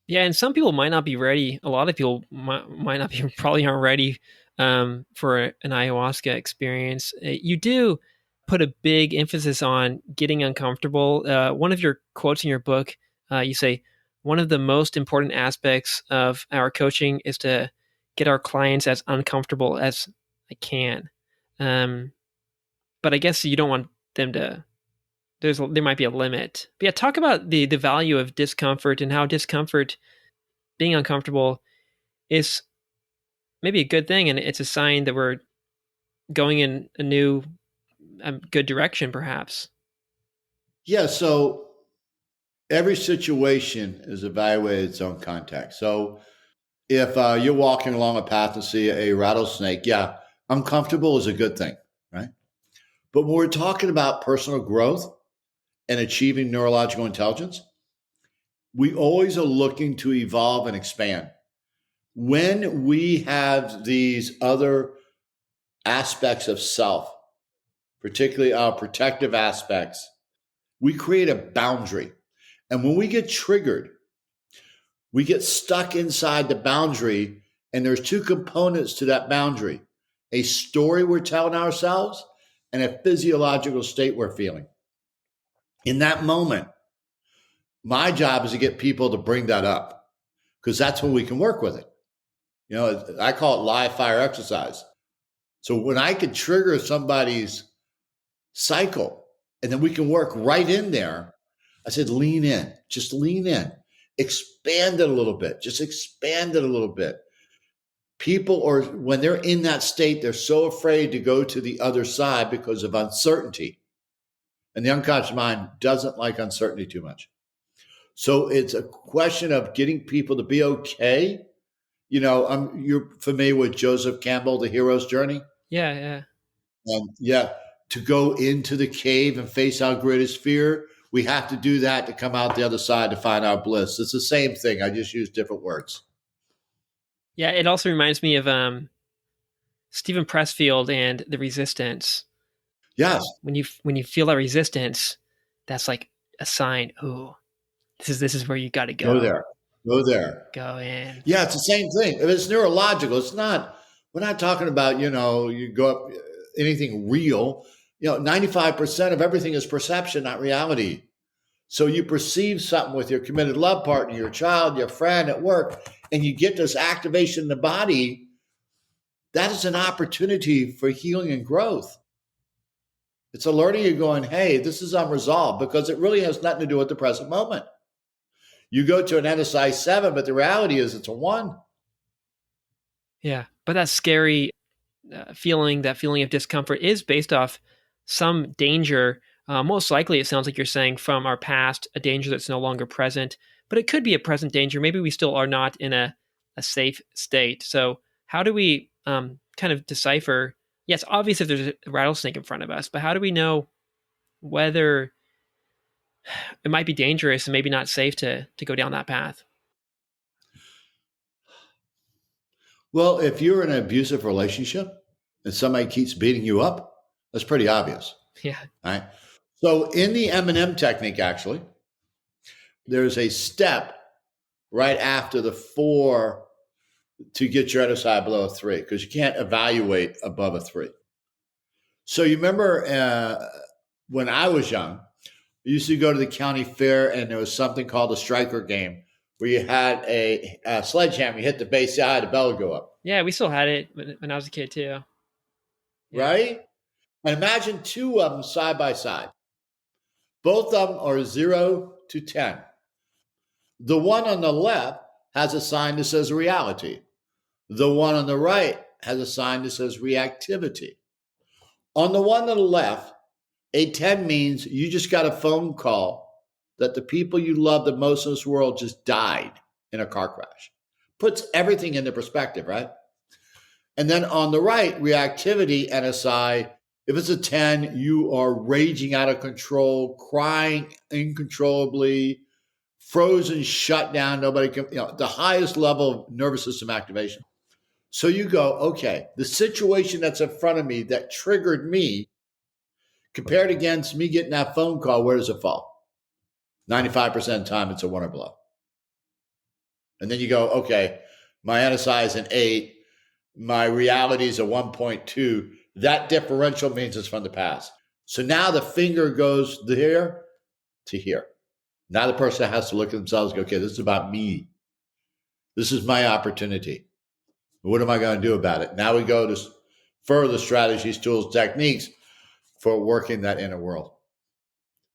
C: Yeah, and some people might not be ready. A lot of people might not be, probably aren't ready for an ayahuasca experience. You do put a big emphasis on getting uncomfortable. One of your quotes in your book, you say, one of the most important aspects of our coaching is to get our clients as uncomfortable as I can. But I guess you don't want them to. There might be a limit. But yeah, talk about the value of discomfort and how discomfort, being uncomfortable, is maybe a good thing, and it's a sign that we're going in a new, good direction, perhaps.
B: Yeah. So every situation is evaluated its own context. So if you're walking along a path and see a rattlesnake, yeah, uncomfortable is a good thing, right? But when we're talking about personal growth and achieving neurological intelligence, we always are looking to evolve and expand. When we have these other aspects of self, particularly our protective aspects, we create a boundary. And when we get triggered, we get stuck inside the boundary, and there's two components to that boundary: a story we're telling ourselves and a physiological state we're feeling. In that moment, my job is to get people to bring that up because that's when we can work with it. You know, I call it live fire exercise. So when I can trigger somebody's cycle and then we can work right in there, I said, lean in, just lean in, expand it a little bit, just expand it a little bit. People are, when they're in that state, they're so afraid to go to the other side because of uncertainty. And the unconscious mind doesn't like uncertainty too much. So it's a question of getting people to be okay, You're familiar with Joseph Campbell, The Hero's Journey?
C: Yeah, yeah.
B: Yeah, to go into the cave and face our greatest fear, we have to do that to come out the other side to find our bliss. It's the same thing. I just use different words.
C: Yeah, it also reminds me of Stephen Pressfield and the resistance.
B: Yes.
C: When you feel that resistance, that's like a sign. Oh, this is where you got to
B: Go there. Go there.
C: Go in.
B: Yeah, it's the same thing. If it's neurological, it's not. We're not talking about you go up anything real. 95% of everything is perception, not reality. So you perceive something with your committed love partner, your child, your friend at work, and you get this activation in the body. That is an opportunity for healing and growth. It's alerting you going, hey, this is unresolved, because it really has nothing to do with the present moment. You go to an NSI 7, but the reality is it's a 1.
C: Yeah, but that scary feeling, that feeling of discomfort is based off some danger. Most likely, it sounds like you're saying from our past, a danger that's no longer present, but it could be a present danger. Maybe we still are not in a safe state. So how do we kind of decipher? Yes, obviously if there's a rattlesnake in front of us, but how do we know whether it might be dangerous and maybe not safe to go down that path?
B: Well, if you're in an abusive relationship and somebody keeps beating you up, that's pretty obvious.
C: Yeah.
B: Right. So in the M&M technique, actually, there's a step right after the 4 to get your NSI below a 3, because you can't evaluate above a 3. So you remember when I was young, I used to go to the county fair, and there was something called a striker game, where you had a sledgehammer, you hit the base side, the bell would go up.
C: Yeah, we still had it when I was a kid too.
B: Yeah. Right? And imagine 2 of them side by side. Both of them are 0 to 10. The one on the left has a sign that says reality. The one on the right has a sign that says reactivity. On the one on the left, a 10 means you just got a phone call that the people you love the most in this world just died in a car crash. Puts everything into perspective, right? And then on the right, reactivity, NSI, if it's a 10, you are raging out of control, crying uncontrollably, frozen, shut down, nobody can, the highest level of nervous system activation. So you go, okay, the situation that's in front of me that triggered me, compared against me getting that phone call, where does it fall? 95% of the time, it's a 1 or below. And then you go, okay, my NSI is an 8. My reality is a 1.2. That differential means it's from the past. So now the finger goes here to here. Now the person has to look at themselves and go, okay, this is about me. This is my opportunity. What am I going to do about it? Now we go to further strategies, tools, techniques for working that inner world.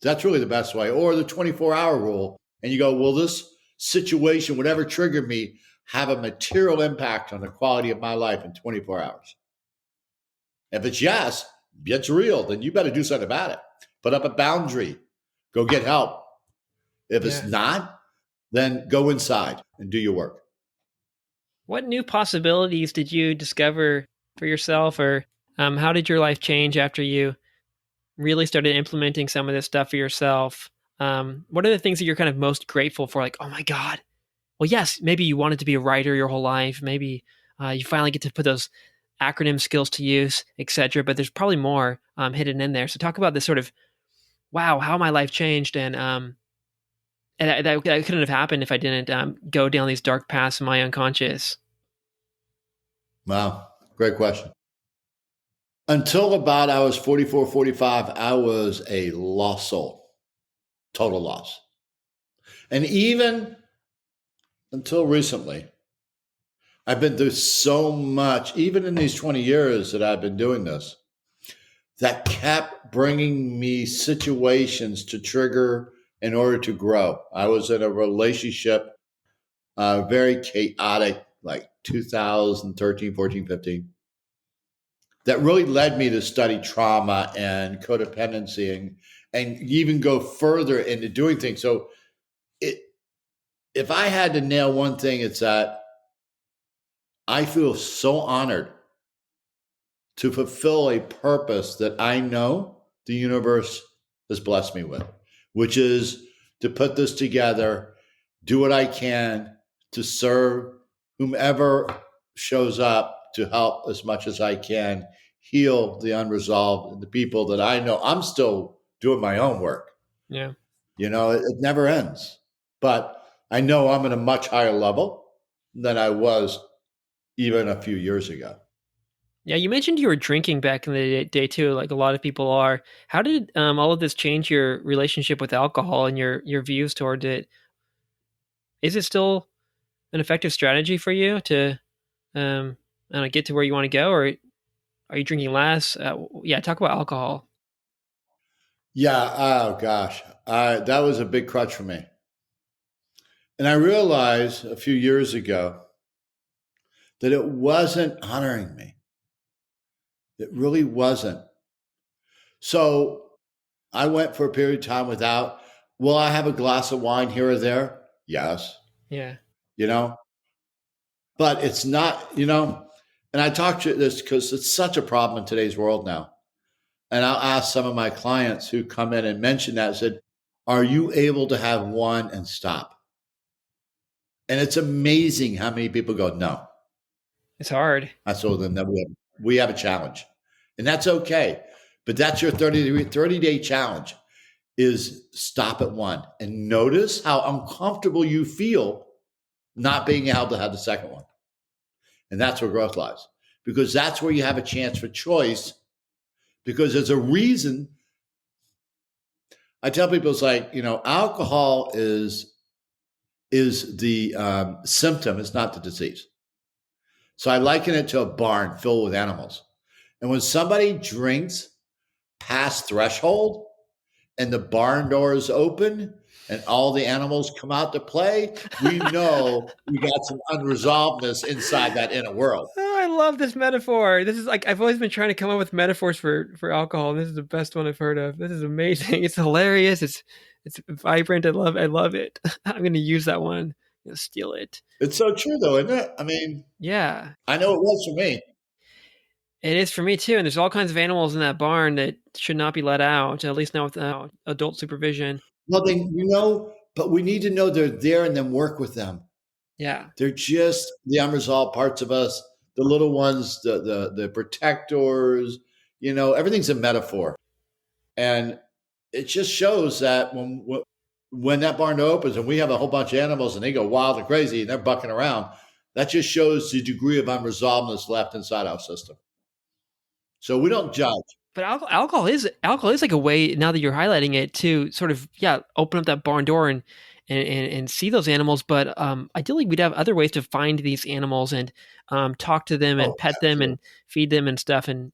B: That's really the best way. Or the 24-hour rule. And you go, will this situation, whatever triggered me, have a material impact on the quality of my life in 24 hours? If it's yes, it's real, then you better do something about it. Put up a boundary. Go get help. If it's not, then go inside and do your work.
C: What new possibilities did you discover for yourself, or how did your life change after you really started implementing some of this stuff for yourself? What are the things that you're kind of most grateful for? Like, oh my God, well, yes, maybe you wanted to be a writer your whole life. Maybe you finally get to put those acronym skills to use, etc. But there's probably more hidden in there. So talk about this sort of, wow, how my life changed, and that couldn't have happened if I didn't go down these dark paths in my unconscious.
B: Wow, great question. Until about I was 44, 45, I was a lost soul, total loss. And even until recently, I've been through so much, even in these 20 years that I've been doing this, that kept bringing me situations to trigger in order to grow. I was in a relationship, very chaotic, like 2013, 14, 15, that really led me to study trauma and codependency and even go further into doing things. So if I had to nail one thing, it's that I feel so honored to fulfill a purpose that I know the universe has blessed me with, which is to put this together, do what I can to serve whomever shows up, to help as much as I can, heal the unresolved, the people that I know. I'm still doing my own work.
C: Yeah.
B: It never ends. But I know I'm at a much higher level than I was even a few years ago.
C: Yeah, you mentioned you were drinking back in the day too, like a lot of people are. How did all of this change your relationship with alcohol and your views toward it? Is it still an effective strategy for you to I don't know, get to where you want to go, or are you drinking less? Yeah, talk about alcohol.
B: Yeah. Oh, gosh. That was a big crutch for me. And I realized a few years ago that it wasn't honoring me. It really wasn't. So I went for a period of time without, will I have a glass of wine here or there? Yes.
C: Yeah.
B: You know, but it's not, and I talk to this because it's such a problem in today's world now. And I'll ask some of my clients who come in and mention that, said, are you able to have one and stop? And it's amazing how many people go, no.
C: It's hard.
B: I told them that we have a challenge. And that's okay. But that's your 30-day challenge, is stop at one and notice how uncomfortable you feel not being able to have the second one. And that's where growth lies, because that's where you have a chance for choice, because there's a reason. I tell people, it's like, alcohol is the symptom, it's not the disease. So I liken it to a barn filled with animals. And when somebody drinks past threshold and the barn door is open and all the animals come out to play, we know we got some unresolvedness inside that inner world.
C: Oh, I love this metaphor. This is like, I've always been trying to come up with metaphors for alcohol. This is the best one I've heard of. This is amazing. It's hilarious. It's vibrant. I love it. I'm going to use that one. Steal it.
B: It's so true, though, isn't it? I mean,
C: yeah,
B: I know it was for me.
C: It is for me too. And there's all kinds of animals in that barn that should not be let out, at least not without adult supervision.
B: Well, but we need to know they're there and then work with them.
C: Yeah.
B: They're just the unresolved parts of us, the little ones, the protectors, everything's a metaphor. And it just shows that when that barn opens and we have a whole bunch of animals and they go wild and crazy and they're bucking around, that just shows the degree of unresolvedness left inside our system. So we don't judge.
C: But alcohol is like a way, now that you're highlighting it, to sort of open up that barn door and see those animals. But ideally, we'd have other ways to find these animals and talk to them and pet them and feed them and stuff, and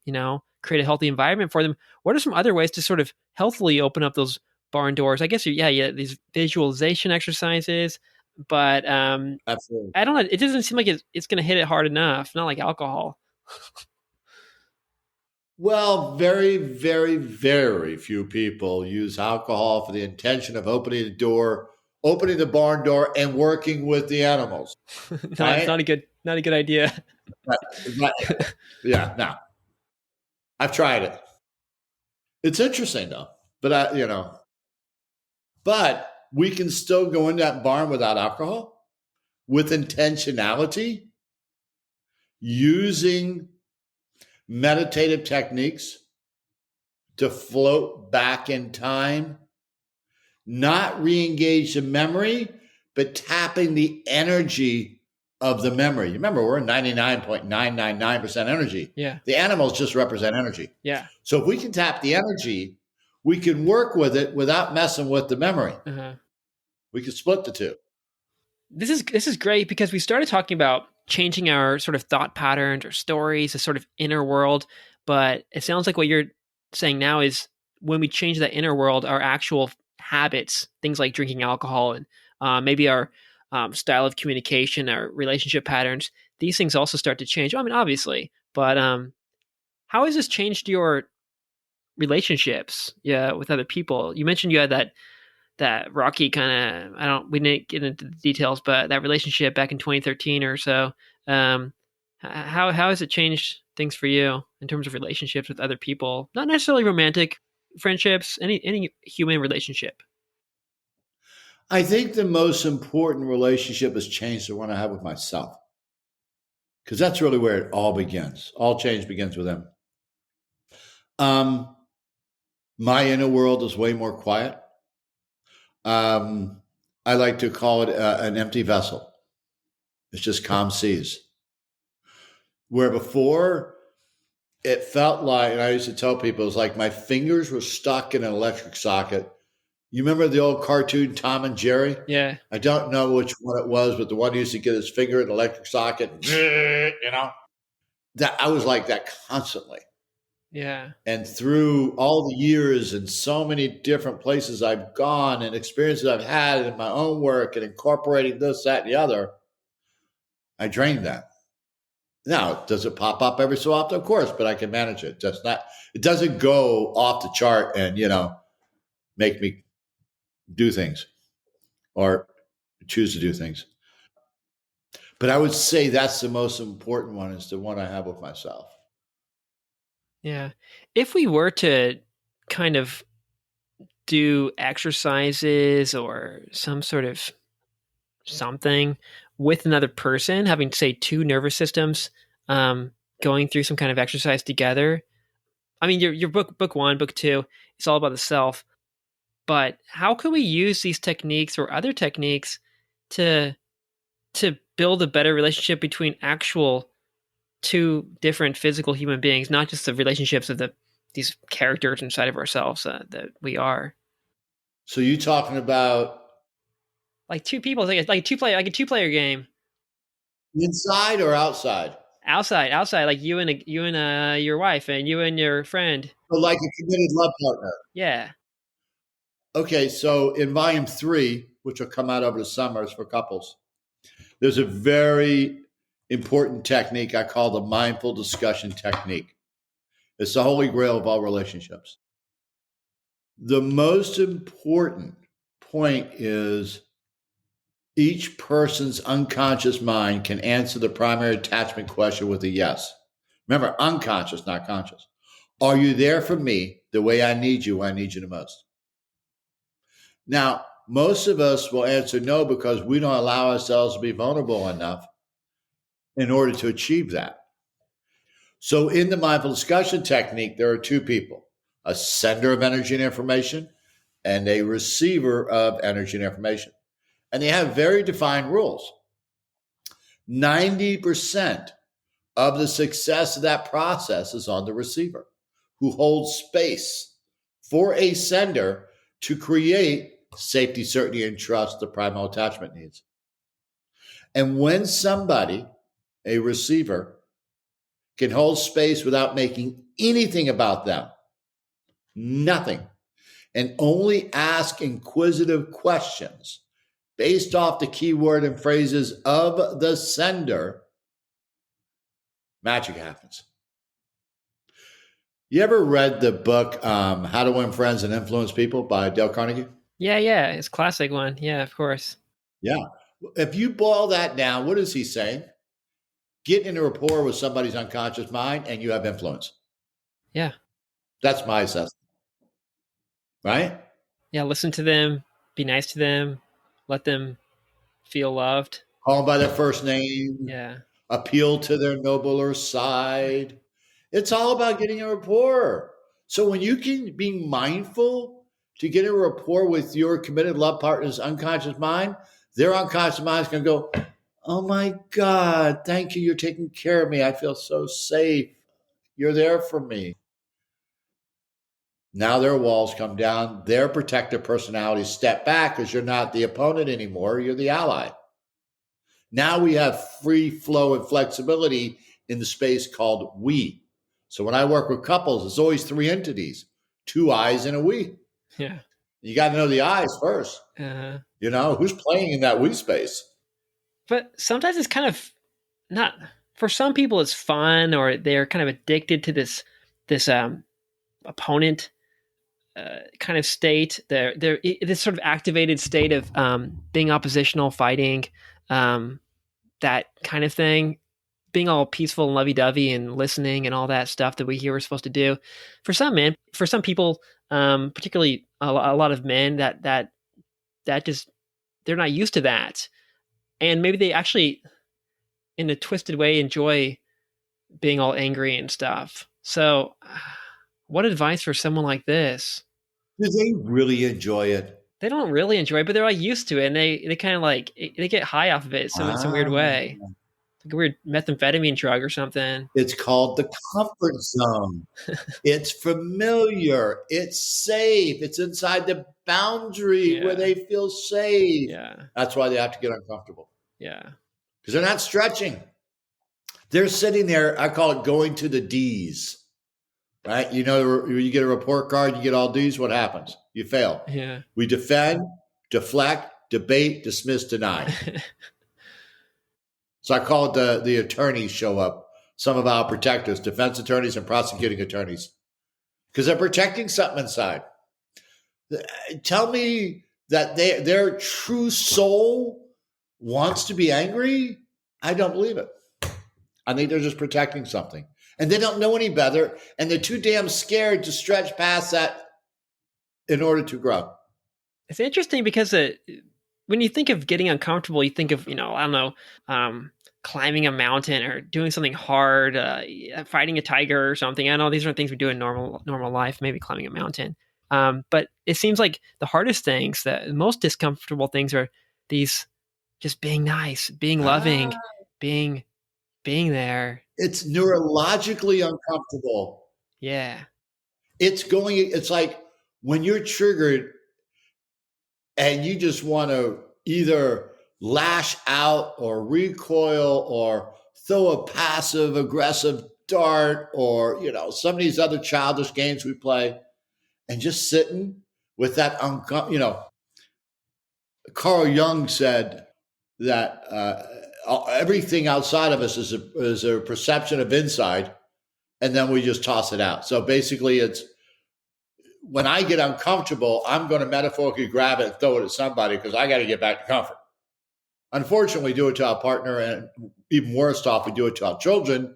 C: create a healthy environment for them. What are some other ways to sort of healthily open up those barn doors? I guess these visualization exercises, but
B: Absolutely.
C: I don't know. It doesn't seem like it's going to hit it hard enough. Not like alcohol.
B: Well, very, very, very few people use alcohol for the intention of opening the door, opening the barn door, and working with the animals.
C: It's not a good idea.
B: Yeah, no. I've tried it. It's interesting though, but we can still go in that barn without alcohol, with intentionality, using meditative techniques to float back in time, not re-engage the memory, but tapping the energy of the memory. Remember, we're 99.999% energy.
C: Yeah.
B: The animals just represent energy.
C: Yeah.
B: So if we can tap the energy, we can work with it without messing with the memory.
C: Uh-huh.
B: We can split the two.
C: This is great, because we started talking about changing our sort of thought patterns or stories, a sort of inner world. But it sounds like what you're saying now is, when we change that inner world, our actual habits, things like drinking alcohol and maybe our style of communication, our relationship patterns, these things also start to change. I mean, obviously, but how has this changed your relationships with other people? You mentioned you had that rocky kind of, we didn't get into the details, but that relationship back in 2013 or so. How has it changed things for you in terms of relationships with other people? Not necessarily romantic friendships, any human relationship.
B: I think the most important relationship has changed the one I have with myself. Because that's really where it all begins. All change begins with them. Um, my inner world is way more quiet. Um, I like to call it an empty vessel. It's just calm seas. Where before it felt like, and I used to tell people, it was like my fingers were stuck in an electric socket. You remember the old cartoon Tom and Jerry?
C: Yeah.
B: I don't know which one it was, but the one who used to get his finger in the electric socket, that I was like that constantly.
C: Yeah.
B: And through all the years and so many different places I've gone and experiences I've had in my own work and incorporating this, that, and the other, I drained that. Now, does it pop up every so often? Of course, but I can manage it. It doesn't go off the chart and, make me do things or choose to do things. But I would say that's the most important one, is the one I have with myself.
C: Yeah. If we were to kind of do exercises or some sort of something with another person, having, say, two nervous systems going through some kind of exercise together. I mean, your book one, book two, it's all about the self. But how can we use these techniques or other techniques to build a better relationship between actual two different physical human beings, not just the relationships of these characters inside of ourselves that we are?
B: So you talking about
C: Like two people, like a two-player game.
B: inside or outside?
C: Outside, like you and your wife and you and your friend.
B: So like a committed love partner.
C: Yeah.
B: Okay, so in volume 3, which will come out over the summers for couples, there's a very important technique I call the mindful discussion technique. It's the holy grail of all relationships. The most important point is each person's unconscious mind can answer the primary attachment question with a yes. Remember, unconscious, not conscious. Are you there for me the way I need you when I need you the most? Now, most of us will answer no because we don't allow ourselves to be vulnerable enough in order to achieve that. So in the mindful discussion technique, there are two people, a sender of energy and information and a receiver of energy and information. And they have very defined rules. 90% of the success of that process is on the receiver, who holds space for a sender to create safety, certainty, and trust, the primal attachment needs. And when somebody, a receiver, can hold space without making anything about them, nothing, and only ask inquisitive questions based off the keyword and phrases of the sender, magic happens. You ever read the book How to Win Friends and Influence People by Dale Carnegie?
C: Yeah, it's a classic one. Yeah, of course.
B: Yeah. If you boil that down, what is he saying? Get in a rapport with somebody's unconscious mind and you have influence.
C: Yeah.
B: That's my assessment. Right?
C: Yeah, listen to them, be nice to them, let them feel loved.
B: Call them by their first name.
C: Yeah.
B: Appeal to their nobler side. It's all about getting a rapport. So when you can be mindful to get a rapport with your committed love partner's unconscious mind, their unconscious mind is going to go, oh my God, thank you. You're taking care of me. I feel so safe. You're there for me. Now their walls come down. Their protective personalities step back because you're not the opponent anymore. You're the ally. Now we have free flow and flexibility in the space called we. So when I work with couples, it's always three entities, two I's and a we.
C: Yeah.
B: You got to know the I's first. Who's playing in that we space?
C: But sometimes it's kind of not, for some people it's fun, or they're kind of addicted to this opponent kind of state. They're this sort of activated state of being oppositional, fighting, that kind of thing. being all peaceful and lovey-dovey and listening and all that stuff that we hear we're supposed to do. For some people, particularly a lot of men, that just, they're not used to that. And maybe they actually, in a twisted way, enjoy being all angry and stuff. So what advice for someone like this?
B: Do they really enjoy it?
C: They don't really enjoy it, but they're like used to it, and they kind of like, they get high off of it in some weird way. Like a weird methamphetamine drug or something.
B: It's called the comfort zone. It's familiar. It's safe. It's inside the boundary where they feel safe.
C: Yeah.
B: That's why they have to get uncomfortable.
C: Yeah.
B: Because they're not stretching. They're sitting there. I call it going to the D's. Right? You know, you get a report card, you get all D's. What happens? You fail.
C: Yeah.
B: We defend, deflect, debate, dismiss, deny. So I call it the attorneys show up. Some of our protectors, defense attorneys and prosecuting attorneys, because they're protecting something inside. Tell me that their true soul wants to be angry. I don't believe it. I think they're just protecting something. And they don't know any better. And they're too damn scared to stretch past that in order to grow.
C: It's interesting because when you think of getting uncomfortable, you think of, I don't know, climbing a mountain or doing something hard, fighting a tiger or something. I know these are things we do in normal life, maybe climbing a mountain. But it seems like the hardest things, the most discomfortable things, are these just being nice, being loving, being there.
B: It's neurologically uncomfortable.
C: Yeah.
B: It's like when you're triggered and you just want to either lash out or recoil or throw a passive aggressive dart or, some of these other childish games we play, and just sitting with that, Carl Jung said that everything outside of us is a perception of inside, and then we just toss it out. So basically it's, when I get uncomfortable, I'm going to metaphorically grab it and throw it at somebody because I got to get back to comfort. Unfortunately, we do it to our partner, and even worse off, we do it to our children,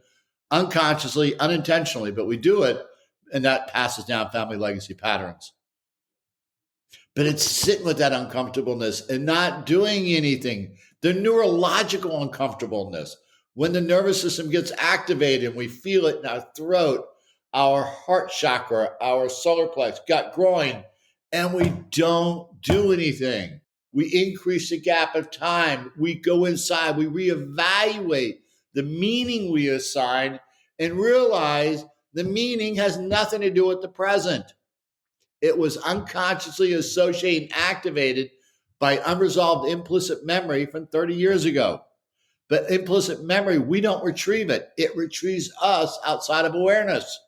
B: unconsciously, unintentionally, but we do it, and that passes down family legacy patterns. But it's sitting with that uncomfortableness and not doing anything. The neurological uncomfortableness, when the nervous system gets activated and we feel it in our throat, our heart chakra, our solar plex, gut, groin, and we don't do anything. We increase the gap of time. We go inside. We reevaluate the meaning we assign and realize the meaning has nothing to do with the present. It was unconsciously associated and activated by unresolved implicit memory from 30 years ago. But implicit memory, we don't retrieve it. It retrieves us outside of awareness.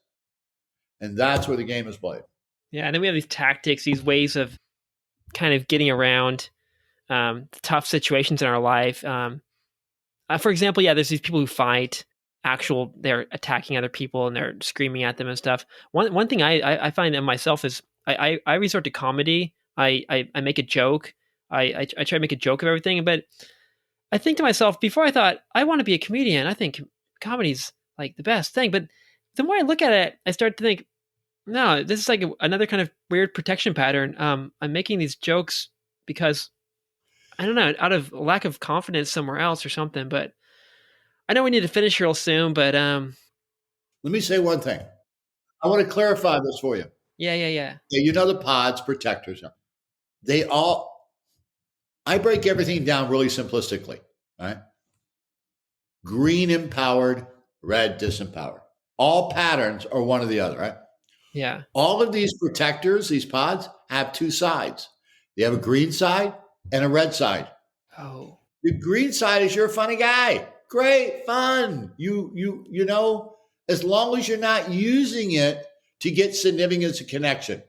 B: And that's where the game is played.
C: Yeah, and then we have these tactics, these ways of kind of getting around tough situations in our life. For example, there's these people who fight. They're attacking other people and they're screaming at them and stuff. One thing I find in myself is I resort to comedy. I make a joke. I try to make a joke of everything. But I think to myself, before I thought, I want to be a comedian. I think comedy's like the best thing. But the more I look at it, I start to think, no, this is like another kind of weird protection pattern. I'm making these jokes because, I don't know, out of lack of confidence somewhere else or something. But I know we need to finish real soon, but
B: let me say one thing. I want to clarify this for you.
C: Yeah.
B: You know the pods, protectors. I break everything down really simplistically, right? Green empowered, red disempowered. All patterns are one or the other, right?
C: Yeah.
B: All of these protectors, these pods, have two sides. They have a green side and a red side.
C: Oh.
B: The green side is you're a funny guy. Great, fun. You know, as long as you're not using it to get significance and connection,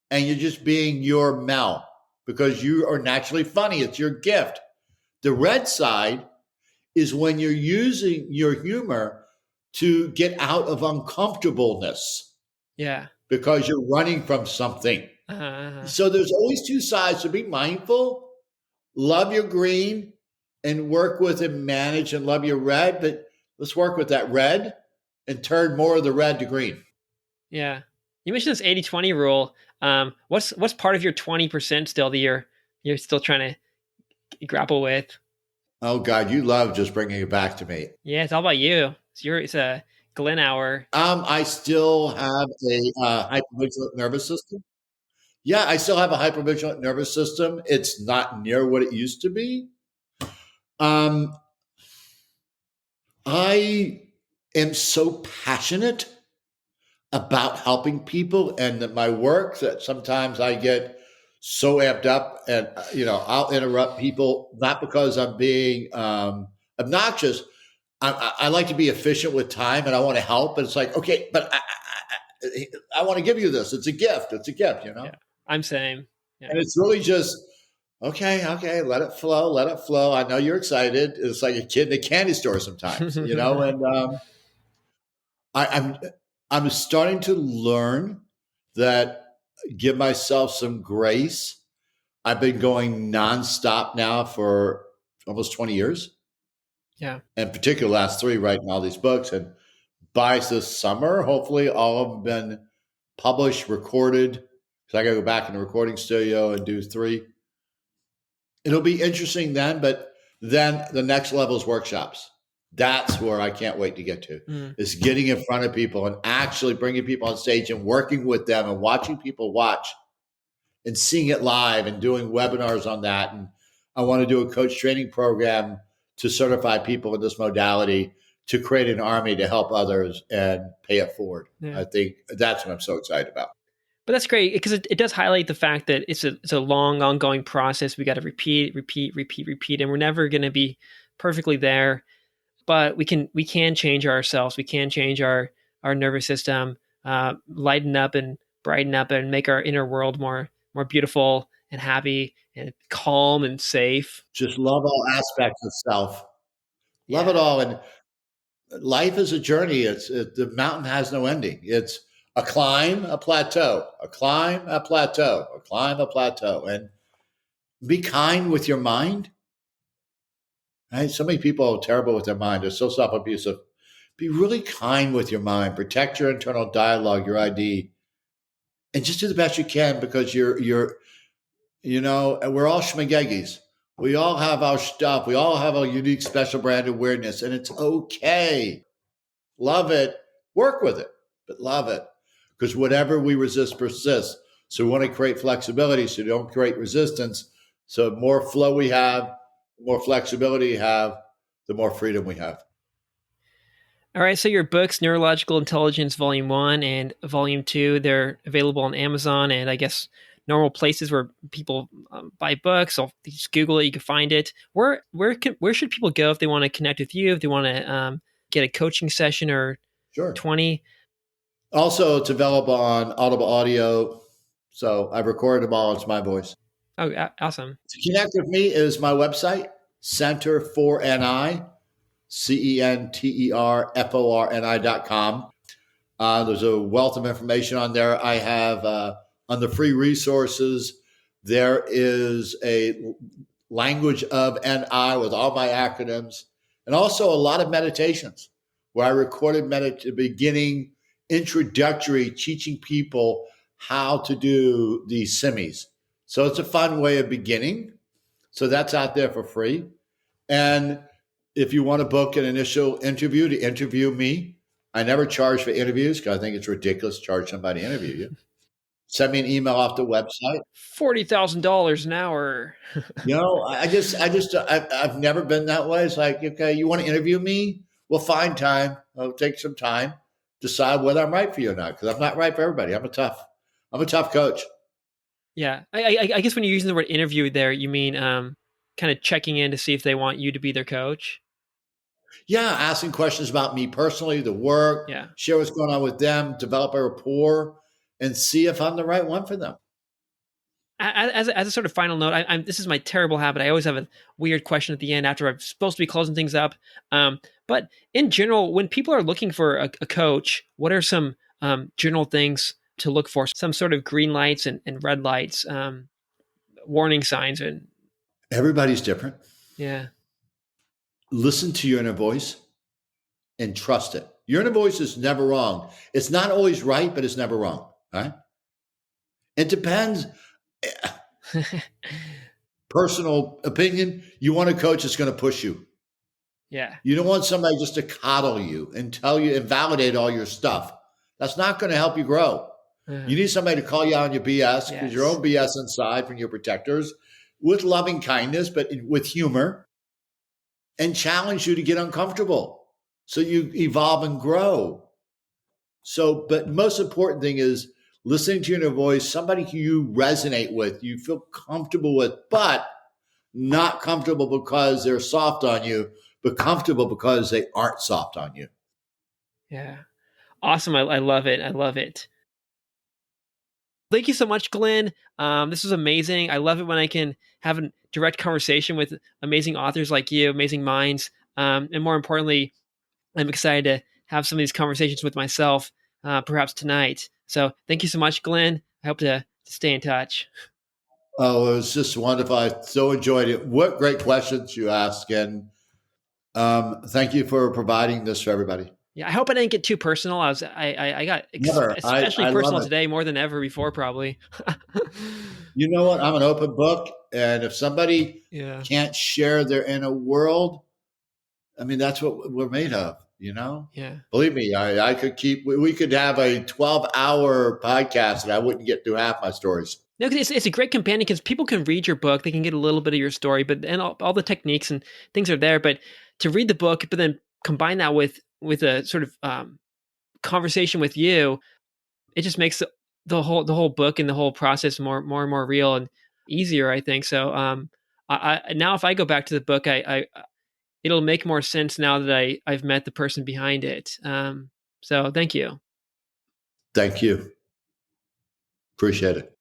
B: and you're just being your Mel because you are naturally funny. It's your gift. The red side is when you're using your humor to get out of uncomfortableness.
C: Yeah.
B: Because you're running from something. So there's always two sides. So be mindful, love your green, and work with and manage and love your red. But Let's work with that red and turn more of the red to green.
C: Yeah. You mentioned this 80-20 rule. What's part of your 20% still that you're still trying to grapple with?
B: Oh God, you love just bringing it back to me.
C: Yeah, it's all about you. It's a Glenn hour.
B: I still have a hypervigilant nervous system. Yeah, I still have a hypervigilant nervous system. It's not near what it used to be. Um, I am so passionate about helping people and that my work that sometimes I get so amped up and I'll interrupt people not because I'm being obnoxious. I like to be efficient with time and I want to help. And it's like, okay, but I want to give you this. It's a gift. It's a gift,
C: Yeah, I'm same. Yeah.
B: And it's really just, okay, let it flow, let it flow. I know you're excited. It's like a kid in a candy store sometimes, and I'm starting to learn that give myself some grace. I've been going nonstop now for almost 20 years.
C: Yeah.
B: In particular, last 3 writing all these books. And by this summer, hopefully all of them been published, recorded. So I got to go back in the recording studio and do 3. It'll be interesting then, but then the next level is workshops. That's where I can't wait to get to, is getting in front of people and actually bringing people on stage and working with them and watching people watch and seeing it live and doing webinars on that. And I want to do a coach training program to certify people in this modality to create an army to help others and pay it forward. Yeah. I think that's what I'm so excited about.
C: But that's great because it does highlight the fact that it's a long, ongoing process. We got to repeat, and we're never going to be perfectly there. But we can change ourselves. We can change our nervous system, lighten up and brighten up, and make our inner world more beautiful and happy and calm and safe.
B: Just love all aspects of self. Love it all. And life is a journey. The mountain has no ending. It's a climb, a plateau, a climb, a plateau, a climb, a plateau. And be kind with your mind. Right? So many people are terrible with their mind. They're so self-abusive. Be really kind with your mind. Protect your internal dialogue, your ID. And just do the best you can because you're and we're all schmageggies. We all have our stuff. We all have our unique, special brand of weirdness. And it's okay. Love it. Work with it, but love it. Because whatever we resist persists. So we want to create flexibility so we don't create resistance. So the more flow we have, the more flexibility we have, the more freedom we have.
C: All right. So your books, Neurological Intelligence Volume 1 and Volume 2, they're available on Amazon and I guess normal places where people buy books. So you just Google it, you can find it. Where should people go if they want to connect with you, if they want to get a coaching session or 20?
B: Also, it's available on Audible Audio. So I've recorded them all. It's my voice.
C: Oh, awesome.
B: To connect with me is my website, Center4NI, CenterForNI.com. There's a wealth of information on there. I have on the free resources, there is a language of NI with all my acronyms, and also a lot of meditations where I recorded beginning introductory, teaching people how to do these semis. So it's a fun way of beginning. So that's out there for free. And if you want to book an initial interview to interview me, I never charge for interviews because I think it's ridiculous to charge somebody to interview you. Send me an email off the website.
C: $40,000 an hour.
B: I've never been that way. It's like, okay, you want to interview me? Well, find time. I'll take some time, decide whether I'm right for you or not, because I'm not right for everybody. I'm a tough coach.
C: Yeah. I guess when you're using the word interview there, you mean kind of checking in to see if they want you to be their coach?
B: Yeah, asking questions about me personally, the work, share what's going on with them, develop a rapport, and see if I'm the right one for them.
C: As a sort of final note, this is my terrible habit. I always have a weird question at the end after I'm supposed to be closing things up. But in general, when people are looking for a coach, what are some general things to look for? Some sort of green lights and red lights, warning signs. And
B: everybody's different.
C: Yeah.
B: Listen to your inner voice and trust it. Your inner voice is never wrong. It's not always right, but it's never wrong. Right? It depends. Personal opinion. You want a coach that's going to push you.
C: Yeah.
B: You don't want somebody just to coddle you and tell you and validate all your stuff. That's not going to help you grow. You need somebody to call you out on your BS, because your own BS inside from your protectors, with loving kindness, but with humor, and challenge you to get uncomfortable so you evolve and grow. So, but most important thing is listening to your inner voice, somebody who you resonate with, you feel comfortable with, but not comfortable because they're soft on you, but comfortable because they aren't soft on you.
C: Yeah. Awesome. I love it. I love it. Thank you so much, Glenn. This was amazing. I love it when I can have a direct conversation with amazing authors like you, amazing minds. And more importantly, I'm excited to have some of these conversations with myself, perhaps tonight. So thank you so much, Glenn. I hope to stay in touch.
B: Oh, it was just wonderful. I so enjoyed it. What great questions you asked. And thank you for providing this for everybody.
C: Yeah, I hope I didn't get too personal. I got especially
B: I
C: personal today, more than ever before, probably.
B: You know what? I'm an open book, and if somebody can't share their inner world, I mean, that's what we're made of. You know?
C: Yeah.
B: Believe me, I could we could have a 12-hour podcast, and I wouldn't get through half my stories.
C: No, because it's a great companion, because people can read your book, they can get a little bit of your story, but and all the techniques and things are there. But to read the book, but then combine that with a sort of conversation with you, it just makes the whole book and the whole process more and more real and easier, I think. So I now if I go back to the book, I it'll make more sense now that I've met the person behind it. So thank you.
B: Thank you. Appreciate it.